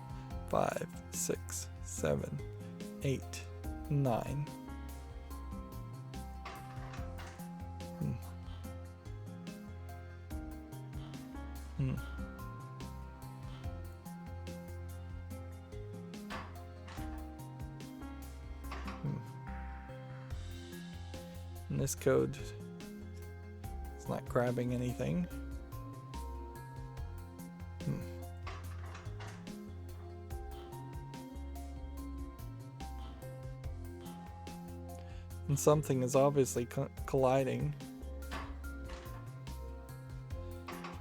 5, 6, 7, 8, 9. And this code is not grabbing anything. And something is obviously colliding.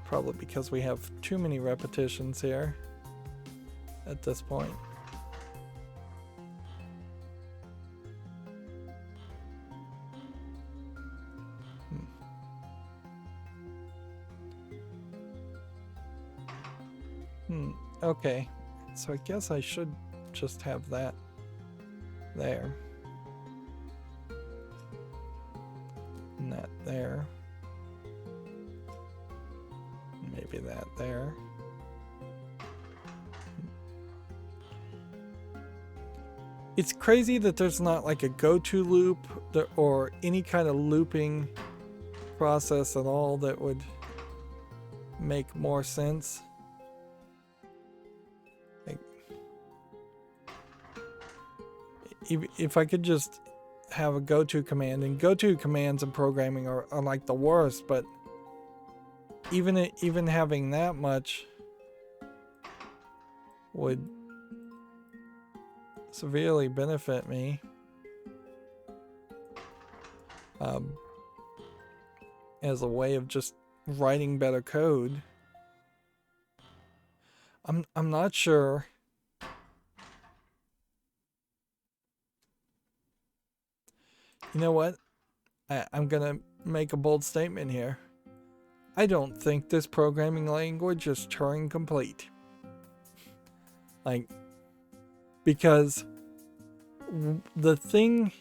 Probably because we have too many repetitions here at this point. Okay, so I guess I should just have that there. And that there. Maybe that there. It's crazy that there's not like a go-to loop or any kind of looping process at all that would make more sense. Like, if I could just have a go-to command, and go-to commands in programming are like the worst, but even having that much would severely benefit me. As a way of just writing better code. I'm not sure. You know what? I'm gonna make a bold statement here. I don't think this programming language is Turing complete. Like, because the thing,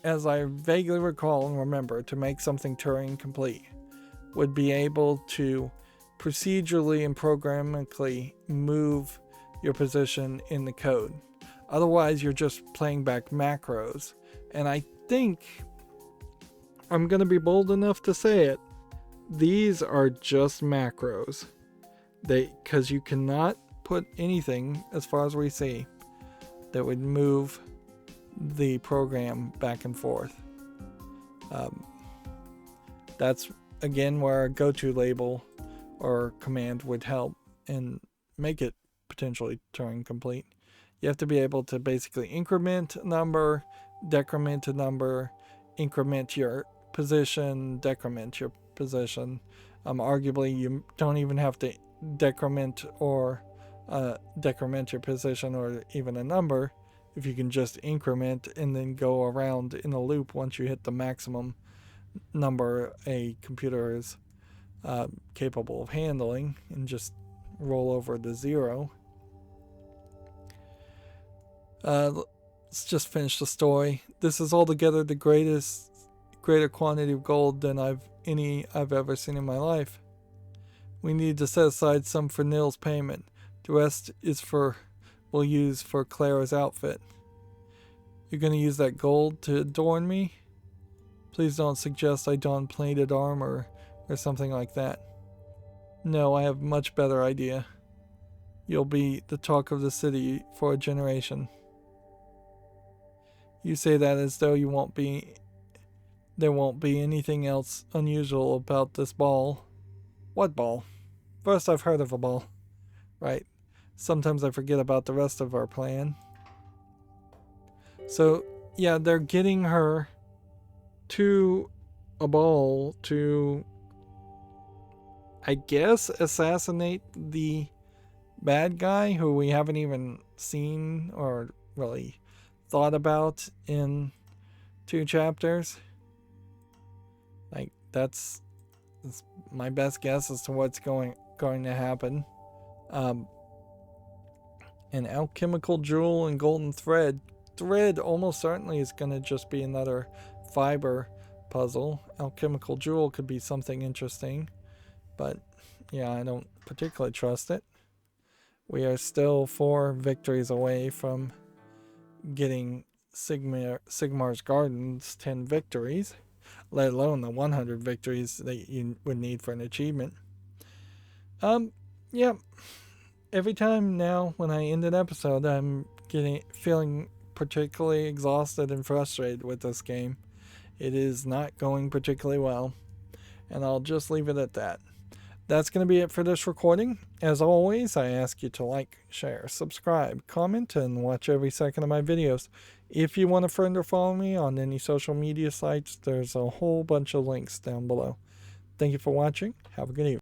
as I vaguely recall and remember, to make something Turing complete would be able to procedurally and programmatically move your position in the code. Otherwise, you're just playing back macros. And I think I'm going to be bold enough to say it. These are just macros. Because you cannot put anything, as far as we see, that would move the program back and forth. That's again where a go-to label or command would help and make it potentially Turing complete. You have to be able to basically increment a number, decrement a number, increment your position, decrement your position. Arguably, you don't even have to decrement or decrement your position or even a number if you can just increment and then go around in a loop once you hit the maximum number a computer is capable of handling and just roll over to 0. Let's just finish the story. This is altogether the greater quantity of gold than I've ever seen in my life. We need to set aside some for Nil's payment. The rest we'll use for Clara's outfit. You're going to use that gold to adorn me? Please don't suggest I don plated armor or something like that. No, I have a much better idea. You'll be the talk of the city for a generation. You say that as though there won't be anything else unusual about this ball. What ball? First I've heard of a ball. Right. Sometimes I forget about the rest of our plan. So, yeah, they're getting her to a ball to, I guess, assassinate the bad guy who we haven't even seen or really thought about in 2 chapters. Like, that's my best guess as to what's going to happen. An alchemical jewel and golden thread. Thread almost certainly is going to just be another fiber puzzle. Alchemical jewel could be something interesting, but yeah, I don't particularly trust it. We are still 4 victories away from getting Sigmar's Gardens 10 victories, let alone the 100 victories that you would need for an achievement. Yeah. Every time now when I end an episode, I'm feeling particularly exhausted and frustrated with this game. It is not going particularly well, and I'll just leave it at that. That's going to be it for this recording. As always, I ask you to like, share, subscribe, comment, and watch every second of my videos. If you want a friend or follow me on any social media sites, there's a whole bunch of links down below. Thank you for watching. Have a good evening.